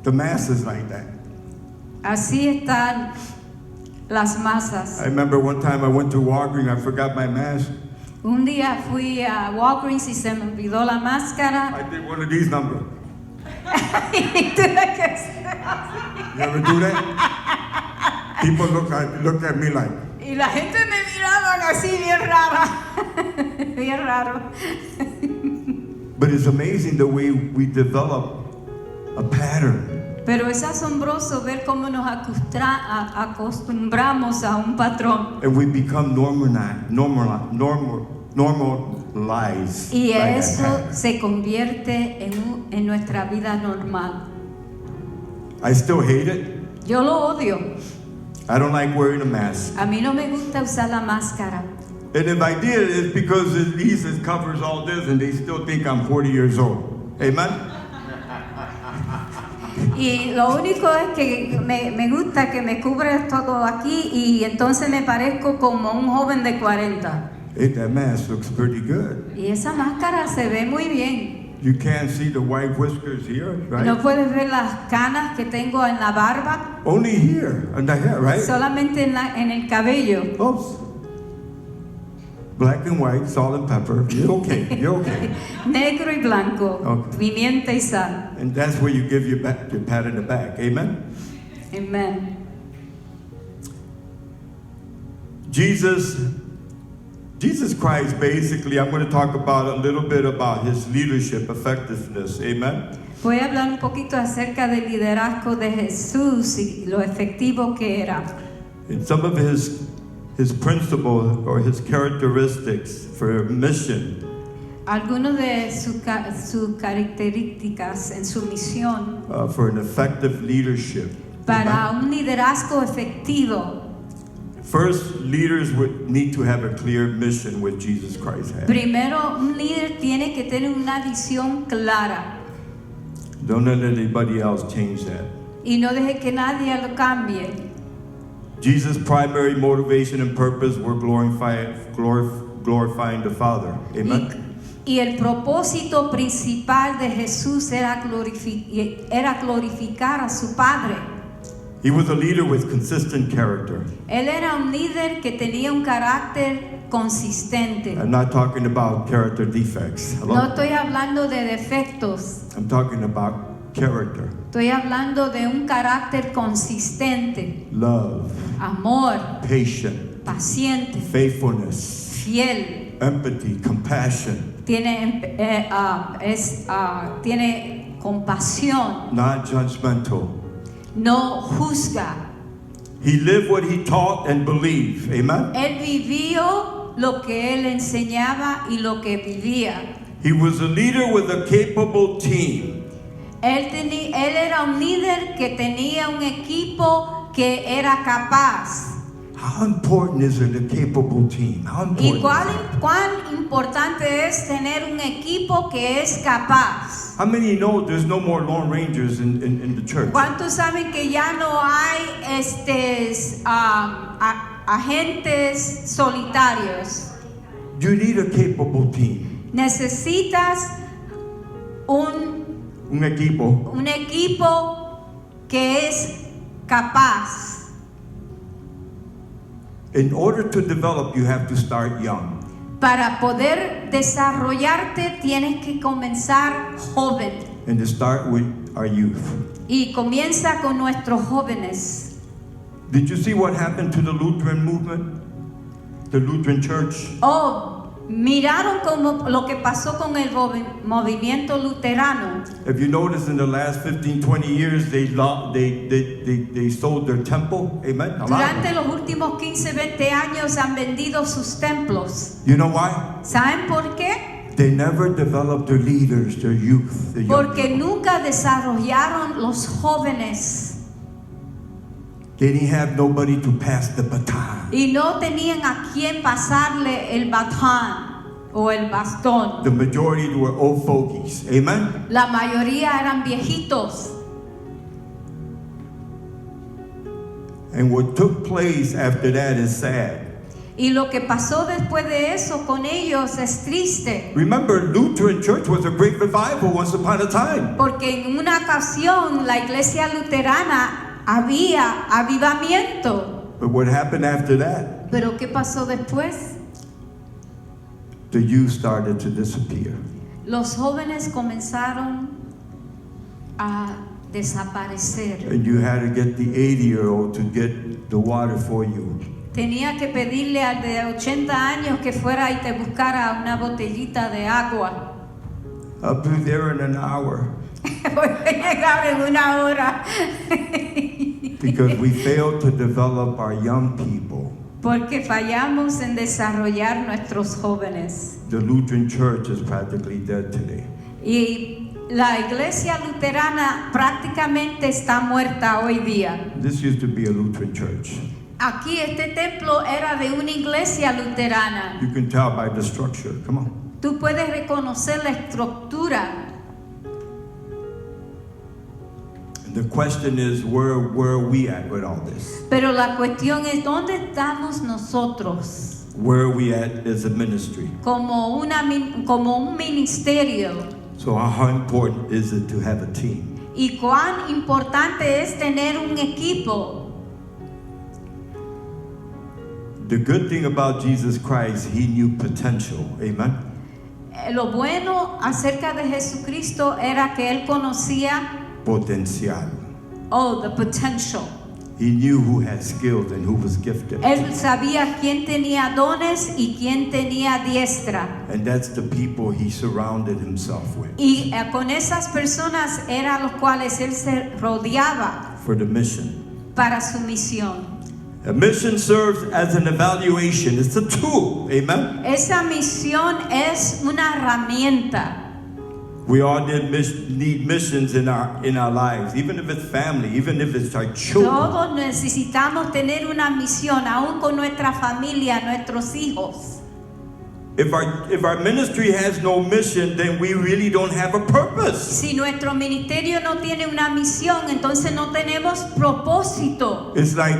The mass is like that. Así están las masas. I remember one time I went to Walgreens, I forgot my mask. Un día fui a Walgreens y se me olvidó la máscara. I did one of these numbers. Y tuve que hacer You ever do that? People look at me like, y la gente me miraba así bien rara. Bien raro. but it's amazing the way we develop a pattern. Pero es asombroso ver cómo nos acostumbramos a un patrón. And we become normalized. Y by that eso pattern. se convierte en nuestra vida normal. I still hate it. Yo lo odio. I don't like wearing a mask. A mí no me gusta usar la máscara. And if I did, it's because at least it covers all this and they still think I'm 40 years old. Amen? Y lo único es que me gusta que me cubre todo aquí y entonces me parezco como un joven de 40. Hey, that mask looks pretty good. Y esa máscara se ve muy bien. You can't see the white whiskers here, right? No puedes ver las canas que tengo en la barba, Only here, on the hair, right? solamente en el cabello. Oops. Black and white, salt and pepper. You're okay. You're okay. Negro y blanco, Okay. pimienta y sal. And that's where you give your pat in the back. Amen? Amén. Jesus Christ, basically, I'm going to talk about a little bit about his leadership effectiveness. Amen? Voy a hablar un poquito acerca del liderazgo de Jesús y lo efectivo que era. And some of his principles or his characteristics for mission. Algunos de sus características en su misión For an effective leadership. para Amen? un liderazgo efectivo. First, leaders would need to have a clear mission what Jesus Christ had. Primero, un líder tiene que tener una visión clara Don't let anybody else change that. y no deje que nadie lo cambie. Jesus' primary motivation and purpose were glorifying the Father. Amen? Y el propósito principal de Jesús era glorificar a su Padre. He was a leader with consistent character. Él era un líder que tenía un carácter consistente. I'm not talking about character defects. Hello? No estoy hablando de defectos, I'm talking about character, estoy hablando de un carácter consistente, love, amor, patience, paciente, faithfulness, fiel. empathy, compassion, Tiene compasión, not judgmental. no juzga. He lived what he taught and believed. Amen? Él vivió lo que él enseñaba y lo que vivía. He was a leader with a capable team. Él era un líder que tenía un equipo que era capaz. How important is it, a capable team? How ¿Y important? cuán importante es tener un equipo que es capaz? How many know there's no more Lone Rangers in the church? ¿Cuántos saben que ya no hay agentes solitarios? You need a capable team. Necesitas un Un equipo que es capaz. In order to develop, you have to start young. Para poder desarrollarte tienes que comenzar joven. And to start with our youth. Y comienza con nuestros jóvenes. Did you see what happened to the Lutheran movement? The Lutheran church? Miraron como lo que pasó con el movimiento luterano. If you notice, in the last 15, 20 years, they sold their temple. Amen? A lot of Durante them. los últimos 15, 20 años han vendido sus templos. You know why? ¿Saben por qué? They never developed their leaders, their youth, the young Porque people. nunca desarrollaron los jóvenes They didn't have nobody to pass the baton. y no tenían a quién pasarle el batón o el bastón. The majority were old fogies. Amen? La mayoría eran viejitos. And what took place after that is sad. Y lo que pasó después de eso con ellos es triste. Remember, Lutheran church was a great revival once upon a time. Porque en una ocasión la iglesia luterana había avivamiento. But what happened after that? Pero ¿qué pasó después? The youth started to disappear. Los jóvenes comenzaron a desaparecer. And you had to get the 80-year-old to get the water for you. Tenía que pedirle al de 80 años que fuera y te buscara una botellita de agua. I'll be there in an hour. Voy a llegar en una hora. Because we failed to develop our young people. Porque fallamos en desarrollar nuestros jóvenes. The Lutheran church is practically dead today. Y la iglesia luterana prácticamente está muerta hoy día. This used to be a Lutheran church. Aquí este templo era de una iglesia luterana. You can tell by the structure. Come on. Tú puedes reconocer la estructura. The question is, where are we at with all this? Pero la cuestión es ¿dónde estamos nosotros? Where are we at as a ministry? Como un ministerio. So how important is it to have a team? Y cuán importante es tener un equipo. The good thing about Jesus Christ, he knew potential. Amen. Lo bueno acerca de Jesucristo era que él conocía Potencial. the potential. He knew who had skills and who was gifted. Él sabía quién tenía dones y quién tenía diestra. And that's the people he surrounded himself with Y con esas personas eran los cuales él se rodeaba for the mission. para su misión. A mission serves as an evaluation. It's a tool. Amen. Esa misión es una herramienta. We all need missions in our lives, even if it's family, even if it's our children. Todos necesitamos tener una misión, aún con nuestra familia, nuestros hijos. If our ministry has no mission, then we really don't have a purpose. Si nuestro ministerio no tiene una misión, entonces no tenemos propósito. It's like,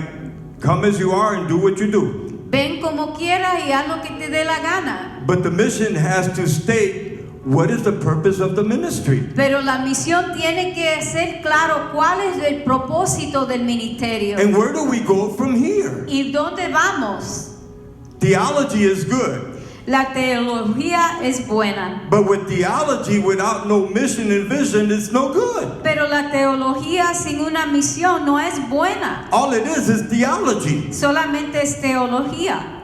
come as you are and do what you do. Ven como quieras y haz lo que te dé la gana. But the mission has to state what is the purpose of the ministry. Pero la misión tiene que ser claro cuál es el propósito del ministerio. And where do we go from here? ¿Y dónde vamos? Theology is good. La teología es buena, But with theology without no mission and vision, it's no good. pero la teología sin una misión no es buena. All it is theology. Solamente es teología.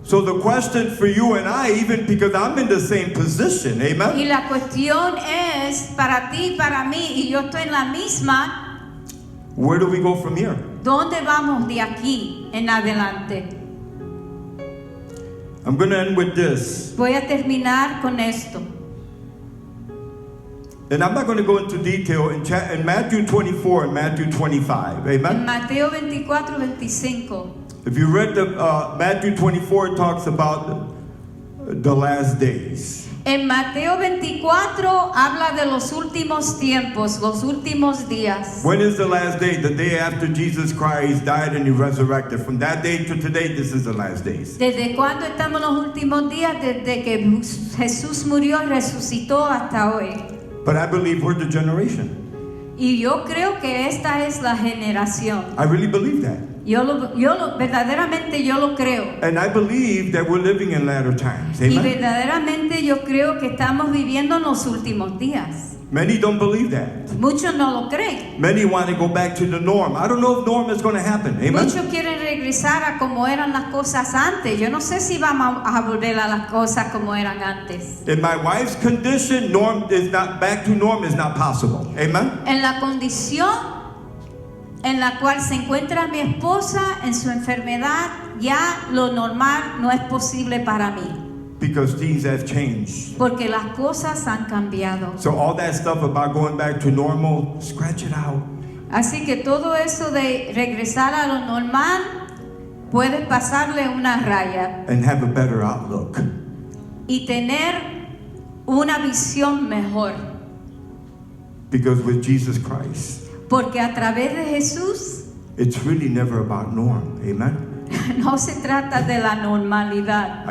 So the question for you and I, even because I'm in the same position, Y amen? la cuestión es para ti, para mí, y yo estoy en la misma, Where do we go from here? ¿dónde vamos de aquí en adelante? I'm going to end with this. Voy a terminar con esto. And I'm not going to go into detail in Matthew 24 and Matthew 25, En amen? Mateo 24, 25. If you read the Matthew 24, it talks about the last days. En Mateo 24 habla de los últimos tiempos, los últimos días. When is the last day? The day after Jesus Christ died and he resurrected. From that day to today, this is the last days. ¿Desde cuándo estamos en los últimos días? Desde que Jesús murió y resucitó hasta hoy. But I believe we're the generation. Y yo creo que esta es la generación. I really believe that. Verdaderamente yo lo creo. And I believe that we're living in latter times. Y Amen? verdaderamente yo creo que estamos viviendo en los últimos días. Many don't believe that. Muchos no lo creen. Many want to go back to the norm. I don't know if norm is going to happen. Amen? Muchos quieren regresar a como eran las cosas antes. Yo no sé si vamos a volver a las cosas como eran antes. In my wife's condition, norm is not back to norm is not possible. Amen? En la condición en la cual se encuentra mi esposa en su enfermedad, ya lo normal no es posible para mí. Because things have changed. Porque las cosas han cambiado. So all that stuff about going back to normal, scratch it out. Así que todo eso de regresar a lo normal, puedes pasarle una raya And have a better outlook. y tener una visión mejor. Because with Jesus Christ, Porque a través de Jesús it's really never about norm. Amen? no se trata de la normalidad.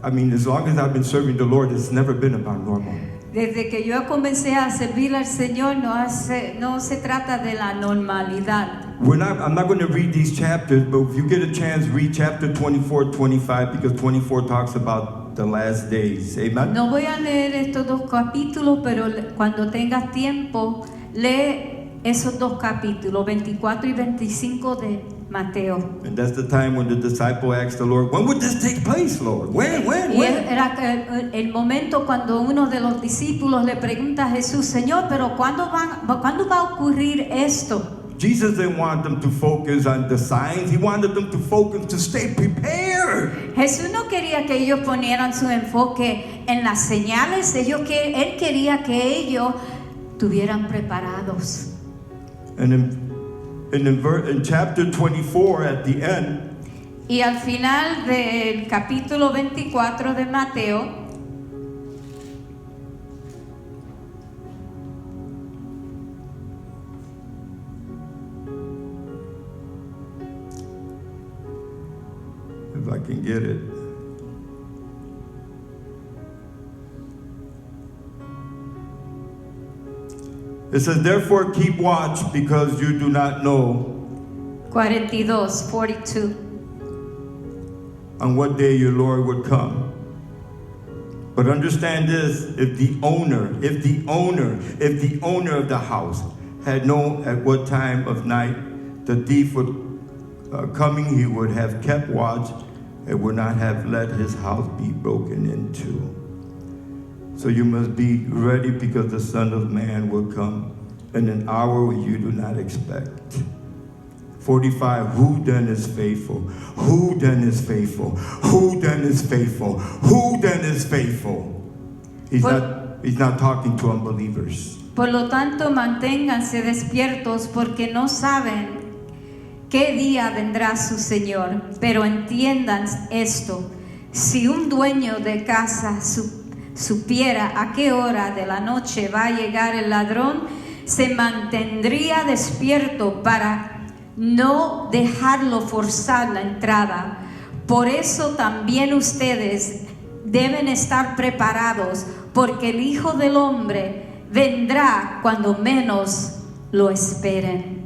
I mean, as long as I've been serving the Lord, it's never been about normal. Desde que yo comencé a servir al Señor, no se trata de la normalidad. I'm not going to read these chapters, but if you get a chance, read chapter 24, 25, because 24 talks about the last days. Amen? No voy a leer estos dos capítulos, pero cuando tengas tiempo, lee esos dos capítulos, 24 y 25 de Mateo. And that's the time when the disciple asked the Lord, when would this take place, Lord? When? Y era el momento cuando uno de los discípulos le pregunta a Jesús, Señor, pero ¿cuándo va a ocurrir esto? Jesus didn't want them to focus on the signs. He wanted them to focus to stay prepared. Jesús no quería que ellos ponieran su enfoque en las señales. Él quería que ellos estuvieran preparados. And in chapter 24, at the end, Y al final del capítulo 24 de Mateo, if I can get it. It says, therefore keep watch, because you do not know 42. on what day your Lord would come. But understand this, if the owner of the house had known at what time of night the thief would coming, he would have kept watch and would not have let his house be broken into. So you must be ready, because the Son of Man will come in an hour you do not expect. 45, who then is faithful? Who then is faithful? Who then is faithful? Who then is faithful? He's not talking to unbelievers. Por lo tanto, manténganse despiertos, porque no saben qué día vendrá su Señor. Pero entiendan esto: si un dueño de casa supiera a qué hora de la noche va a llegar el ladrón, se mantendría despierto para no dejarlo forzar la entrada. Por eso también ustedes deben estar preparados, porque el Hijo del Hombre vendrá cuando menos lo esperen.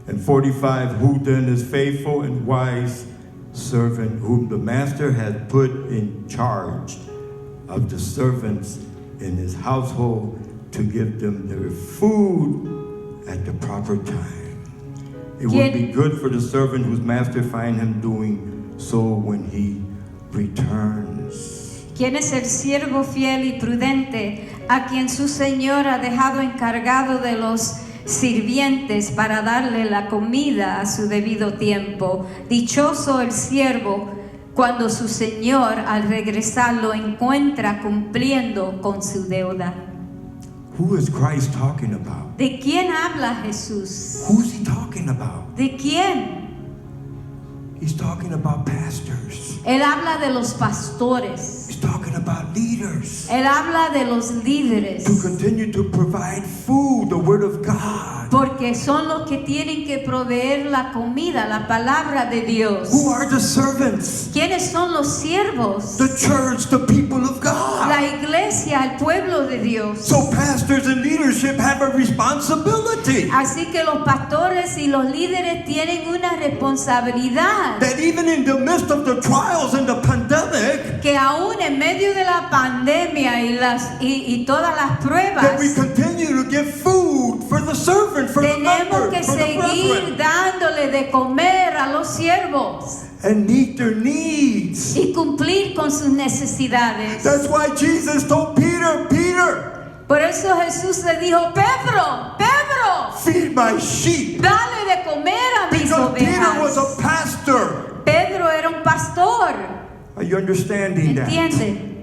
And 45, who then is faithful and wise servant, whom the master has put in charge of the servants in his household to give them their food at the proper time. It would be good for the servant whose master find him doing so when he returns. ¿Quién es el siervo fiel y prudente a quien su Señor ha dejado encargado de los sirvientes para darle la comida a su debido tiempo? Dichoso el siervo cuando su Señor al regresar lo encuentra cumpliendo con su deuda. Who is Christ talking about? ¿De quién habla Jesús? Who's he talking about? ¿De quién? He's talking about pastors. Él habla de los pastores. He's talking about leaders. Él habla de los líderes. To continue to provide food, the word of God. Porque son los que tienen que proveer la comida, la palabra de Dios. Who are the servants? ¿Quiénes son los siervos? The church, the people of God. La iglesia, el pueblo de Dios. So pastors and leadership have a responsibility. Así que los pastores y los líderes tienen una responsabilidad. That even in the midst of the trials and the pandemic, que aún en medio de la pandemia y todas las pruebas, that we continue to give food for the servant, for the tenemos member, que for the seguir brethren, dándole de comer a los siervos and meet their needs. y cumplir con sus necesidades. That's why Jesus told Peter, Peter, Por eso Jesús le dijo: Pedro, feed my sheep. dale de comer a mis Because Peter was ovejas. a pastor. Pedro era un pastor. Are you understanding that? ¿Entiende?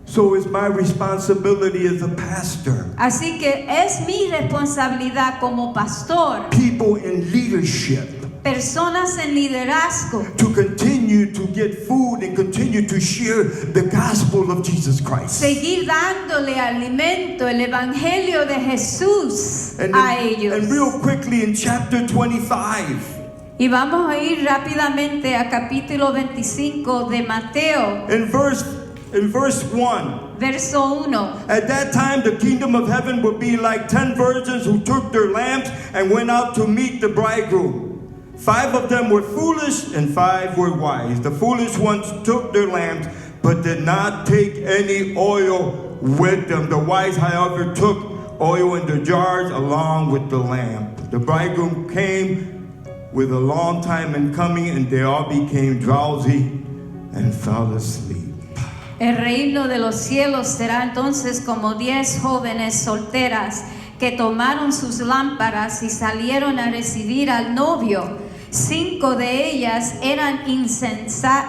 So it's my responsibility as a pastor. Así que es mi responsabilidad como pastor, People in leadership, personas en liderazgo, to continue to get food and continue to share the gospel of Jesus Christ. seguir dándole alimento, el evangelio de Jesús And a ellos. real quickly in chapter 25, Y vamos a ir rápidamente a capítulo 25 de Mateo, in verse 1, verso 1. at that time the kingdom of heaven would be like 10 virgins who took their lamps and went out to meet the bridegroom. 5 of them were foolish and 5 were wise. The foolish ones took their lamps but did not take any oil with them. The wise, however, took oil in their jars along with the lamp. The bridegroom came with a long time in coming, and they all became drowsy and fell asleep. El reino de los cielos será entonces como 10 jóvenes solteras que tomaron sus lámparas y salieron a recibir al novio. 5 de ellas eran insensatas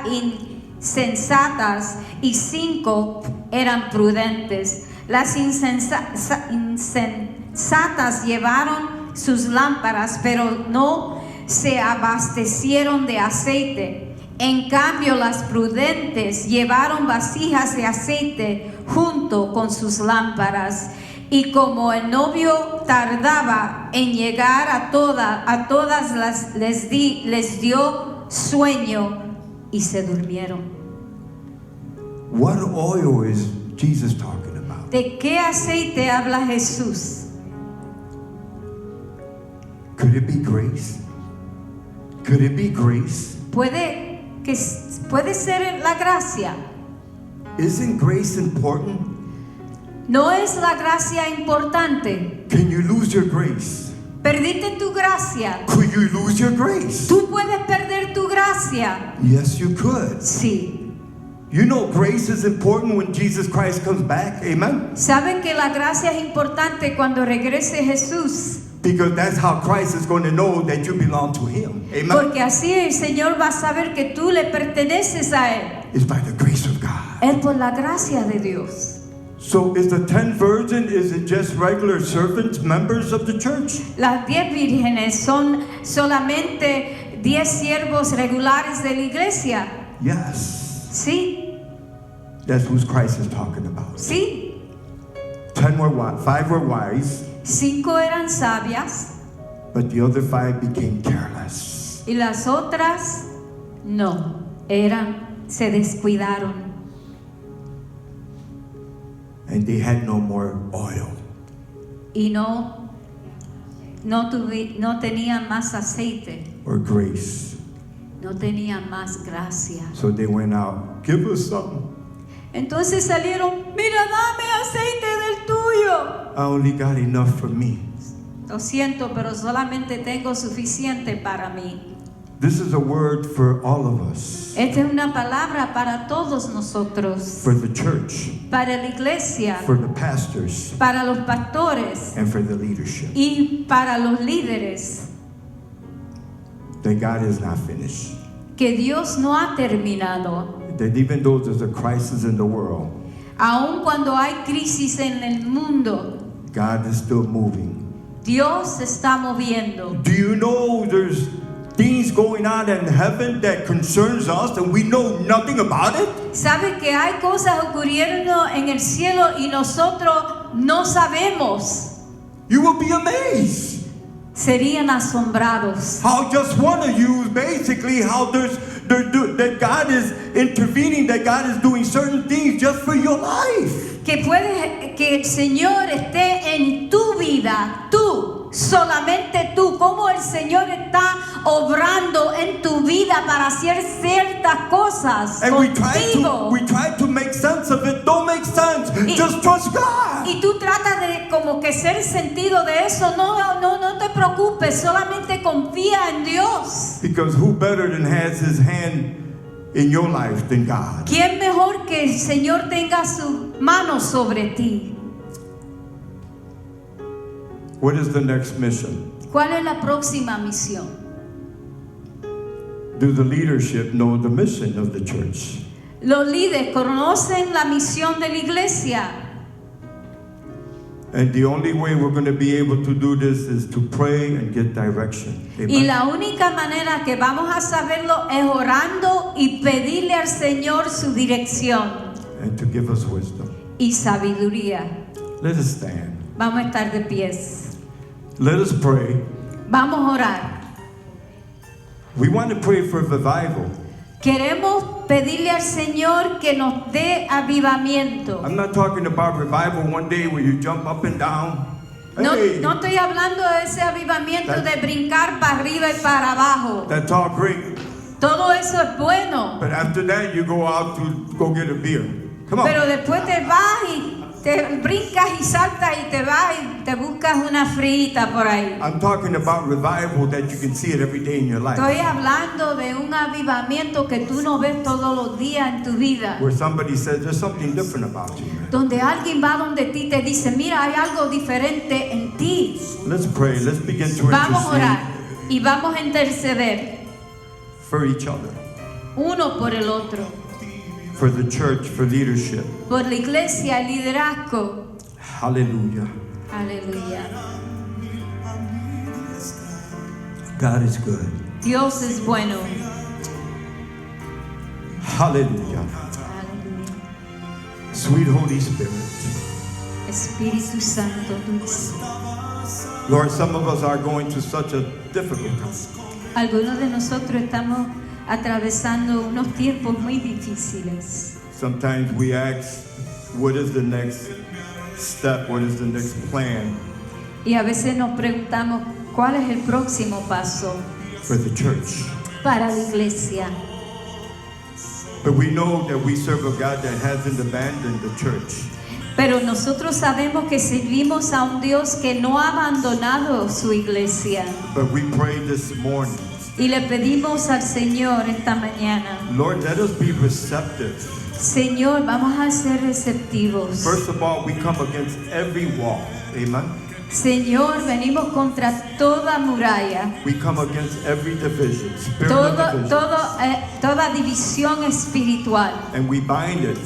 y 5 eran prudentes. Las insensatas llevaron sus lámparas, pero no se abastecieron de aceite. En cambio, las prudentes llevaron vasijas de aceite junto con sus lámparas. Y como el novio tardaba en llegar a todas les dio sueño y se durmieron. What oil is Jesus talking about? ¿De qué aceite habla Jesús? Could it be grace? Could it be grace? Puede ser la gracia. Isn't grace important? ¿No es la gracia importante? Can you lose your grace? Perdiste tu gracia. Could you lose your grace? ¿Tú puedes perder tu gracia? Yes, you could. Sí. You know grace is important when Jesus Christ comes back. Amen? ¿Saben que la gracia es importante cuando regrese Jesús? Because that's how Christ is going to know that you belong to Him. Amen? Porque así el Señor va a saber que tú le perteneces a Él. It's by the grace of God. Es por la gracia de Dios. So is the 10 virgins, is it just regular servants, members of the church? Las 10 vírgenes son solamente 10 siervos regulares de la iglesia. Yes. Sí, That's who Christ is talking about. sí. 5 were wise, 5 eran sabias but the other 5 became careless. y las otras no, se descuidaron. And they had no more oil. Y no tenían más aceite, Or grace. no tenían más gracia. So they went out, give us some. Entonces salieron, mira, dame aceite del tuyo. I only got enough for me. Lo siento, pero solamente tengo suficiente para mí. This is a word for all of us. Esta es una palabra para todos nosotros, For the church, para la iglesia, for the pastors, para los pastores and for the leadership. y para los líderes. That God is not finished. Que Dios no ha terminado. That even though there's a crisis in the world, Aun cuando hay crisis en el mundo, God is still moving. Dios se está moviendo. Do you know there's things going on in heaven that concerns us and we know nothing about it? ¿Sabe que hay cosas ocurriendo en el cielo y nosotros no sabemos? You will be amazed. Serían asombrados. How just one of you, basically, how that God is intervening, that God is doing certain things just for your life. Que el Señor esté en tu vida, tú, solamente tú, como el Señor está obrando en tu vida para hacer ciertas cosas And contigo. we try to make sense of it. Don't make sense. Just trust God. Y tú tratas de como que ser sentido de eso. No te preocupes, solamente confía en Dios. Because who better than has His hand in your life than God? ¿Quién mejor que el Señor tenga su mano sobre ti? What is the next mission? ¿Cuál es la próxima misión? Do the leadership know the mission of the church? Los líderes conocen la misión de la iglesia. And the only way we're going to be able to do this is to pray and get direction. Amen. Y la única manera que vamos a saberlo es orando y pedirle al Señor su dirección And to give us wisdom. y sabiduría. Let us stand. Vamos a estar de pies. Let us pray. Vamos a orar. We want to pray for revival. Queremos pedirle al Señor que nos dé avivamiento. I'm not talking about revival one day where you jump up and down. No, Hey, no estoy hablando de ese avivamiento de brincar para arriba y para abajo. that's all great. Todo eso es bueno. But after that, you go out to go get a beer. Come on. Pero después te vas y te brincas y saltas y te vas y te buscas una frita por ahí. I'm talking about revival that you can see it every day in your life. Estoy hablando de un avivamiento que tú no ves todos los días en tu vida. Where somebody says there's something different about you, man. Donde alguien va donde ti y te dice, mira, hay algo diferente en ti. Let's pray. Let's begin to Vamos a orar intercede y vamos a interceder for each other, uno por el otro. for the church, for leadership. Por la iglesia, el liderazgo. Hallelujah. Aleluya. God is good. Dios es bueno. Hallelujah. Aleluya. Sweet Holy Spirit. Espíritu Santo dulce. Lord, some of us are going through such a difficult time. Algunos de nosotros estamos atravesando unos tiempos muy difíciles. Sometimes we ask, what is the next step? What is the next plan Y a veces nos preguntamos, ¿cuál es el próximo paso for the church? para la iglesia? But we know that we serve a God that hasn't abandoned the church. Pero nosotros sabemos que servimos a un Dios que no ha abandonado su iglesia. But we pray this morning, Y le pedimos al Señor esta mañana, Lord, let us be receptive. Señor, vamos a ser receptivos. First of all, we come against every wall. Amen. Señor, venimos contra toda muralla, We come against every division, spirit of division, toda división espiritual and we bind it.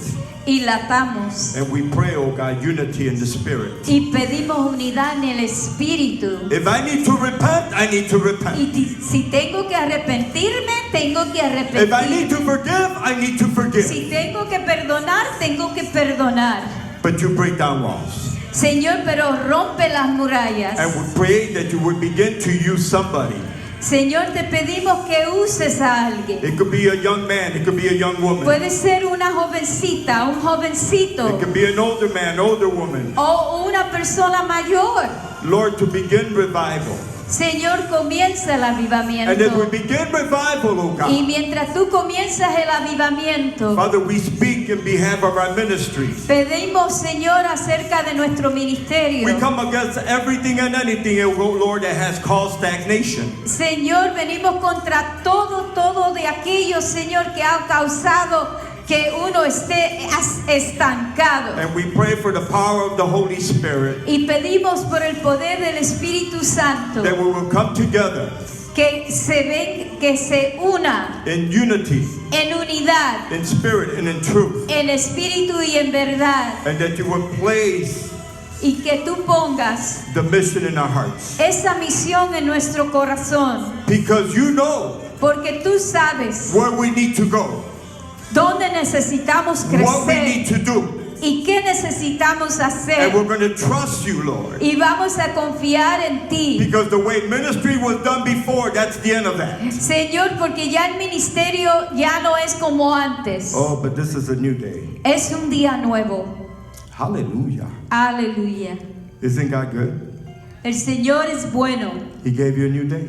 y la atamos. And we pray, oh God, unity in the spirit. Y pedimos unidad en el espíritu. If I need to repent, I need to repent. Si tengo que arrepentirme, tengo que If I need to arrepentirme. forgive, I need to forgive. Si tengo que perdonar, tengo que perdonar. But you break down walls. Señor, pero rompe las murallas. And we pray that you would begin to use somebody. Señor, te pedimos que uses a alguien. It could be a young man, it could be a young woman. Puede ser una jovencita, un jovencito It could be an older man, older woman. o una persona mayor. Lord, to begin revival. Señor, comienza el And as we avivamiento. begin revival, oh Y God, mientras tú comienzas el avivamiento, Father, we speak in behalf of our ministries. pedimos, Señor, acerca de nuestro ministerio. We come against everything and anything, oh Lord, that has caused stagnation. Señor, venimos contra todo de aquello, Señor, que ha causado que uno esté estancado. And we pray for the power of the Holy Spirit, Y pedimos por el poder del Espíritu Santo that we will come together que se una in unity, en unidad, in spirit, and in truth. en espíritu y en verdad, And that you would place y que tú pongas the mission in our hearts. esa misión en nuestro corazón, Because you know porque tú sabes where we need to go, dónde necesitamos what we need crecer to do. y qué necesitamos And we're hacer, going to trust you, Lord. y vamos a confiar en ti, Because the way ministry was done before, that's the end of that. Señor, porque ya el ministerio ya no es como antes, Oh, but this is a new day. es un día nuevo. Hallelujah. Aleluya. Isn't God good? El Señor es bueno, He gave you a new day.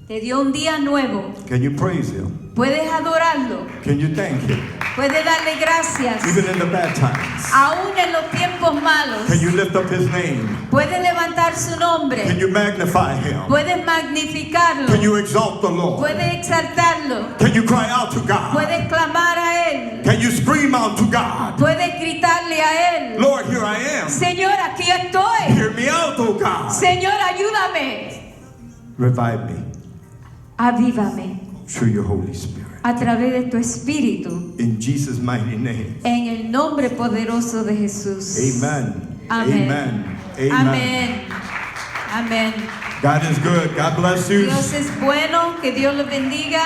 te dio un día nuevo. Can you praise Him? Puedes adorarlo, Can you thank Him? puedes darle gracias, Even in the bad times. aún en los tiempos malos. Can you lift up His name? Puedes levantar su Can nombre, you magnify Him? puedes magnificarlo, Can you exalt the Lord? puedes exaltarlo, Can you cry out to God? puedes clamar a Él, Can you scream out to God? puedes gritarle a Él. Lord, here I am. Señor, aquí estoy. Hear me out, oh God. Señor, ayúdame. Revive me Avívame through your Holy Spirit. a través de tu espíritu, In Jesus' mighty name. en el nombre poderoso de Jesús. Amen. Amén. Amen. Amen. Amén. Amén. God is good. God bless you. Dios es bueno, que Dios los bendiga.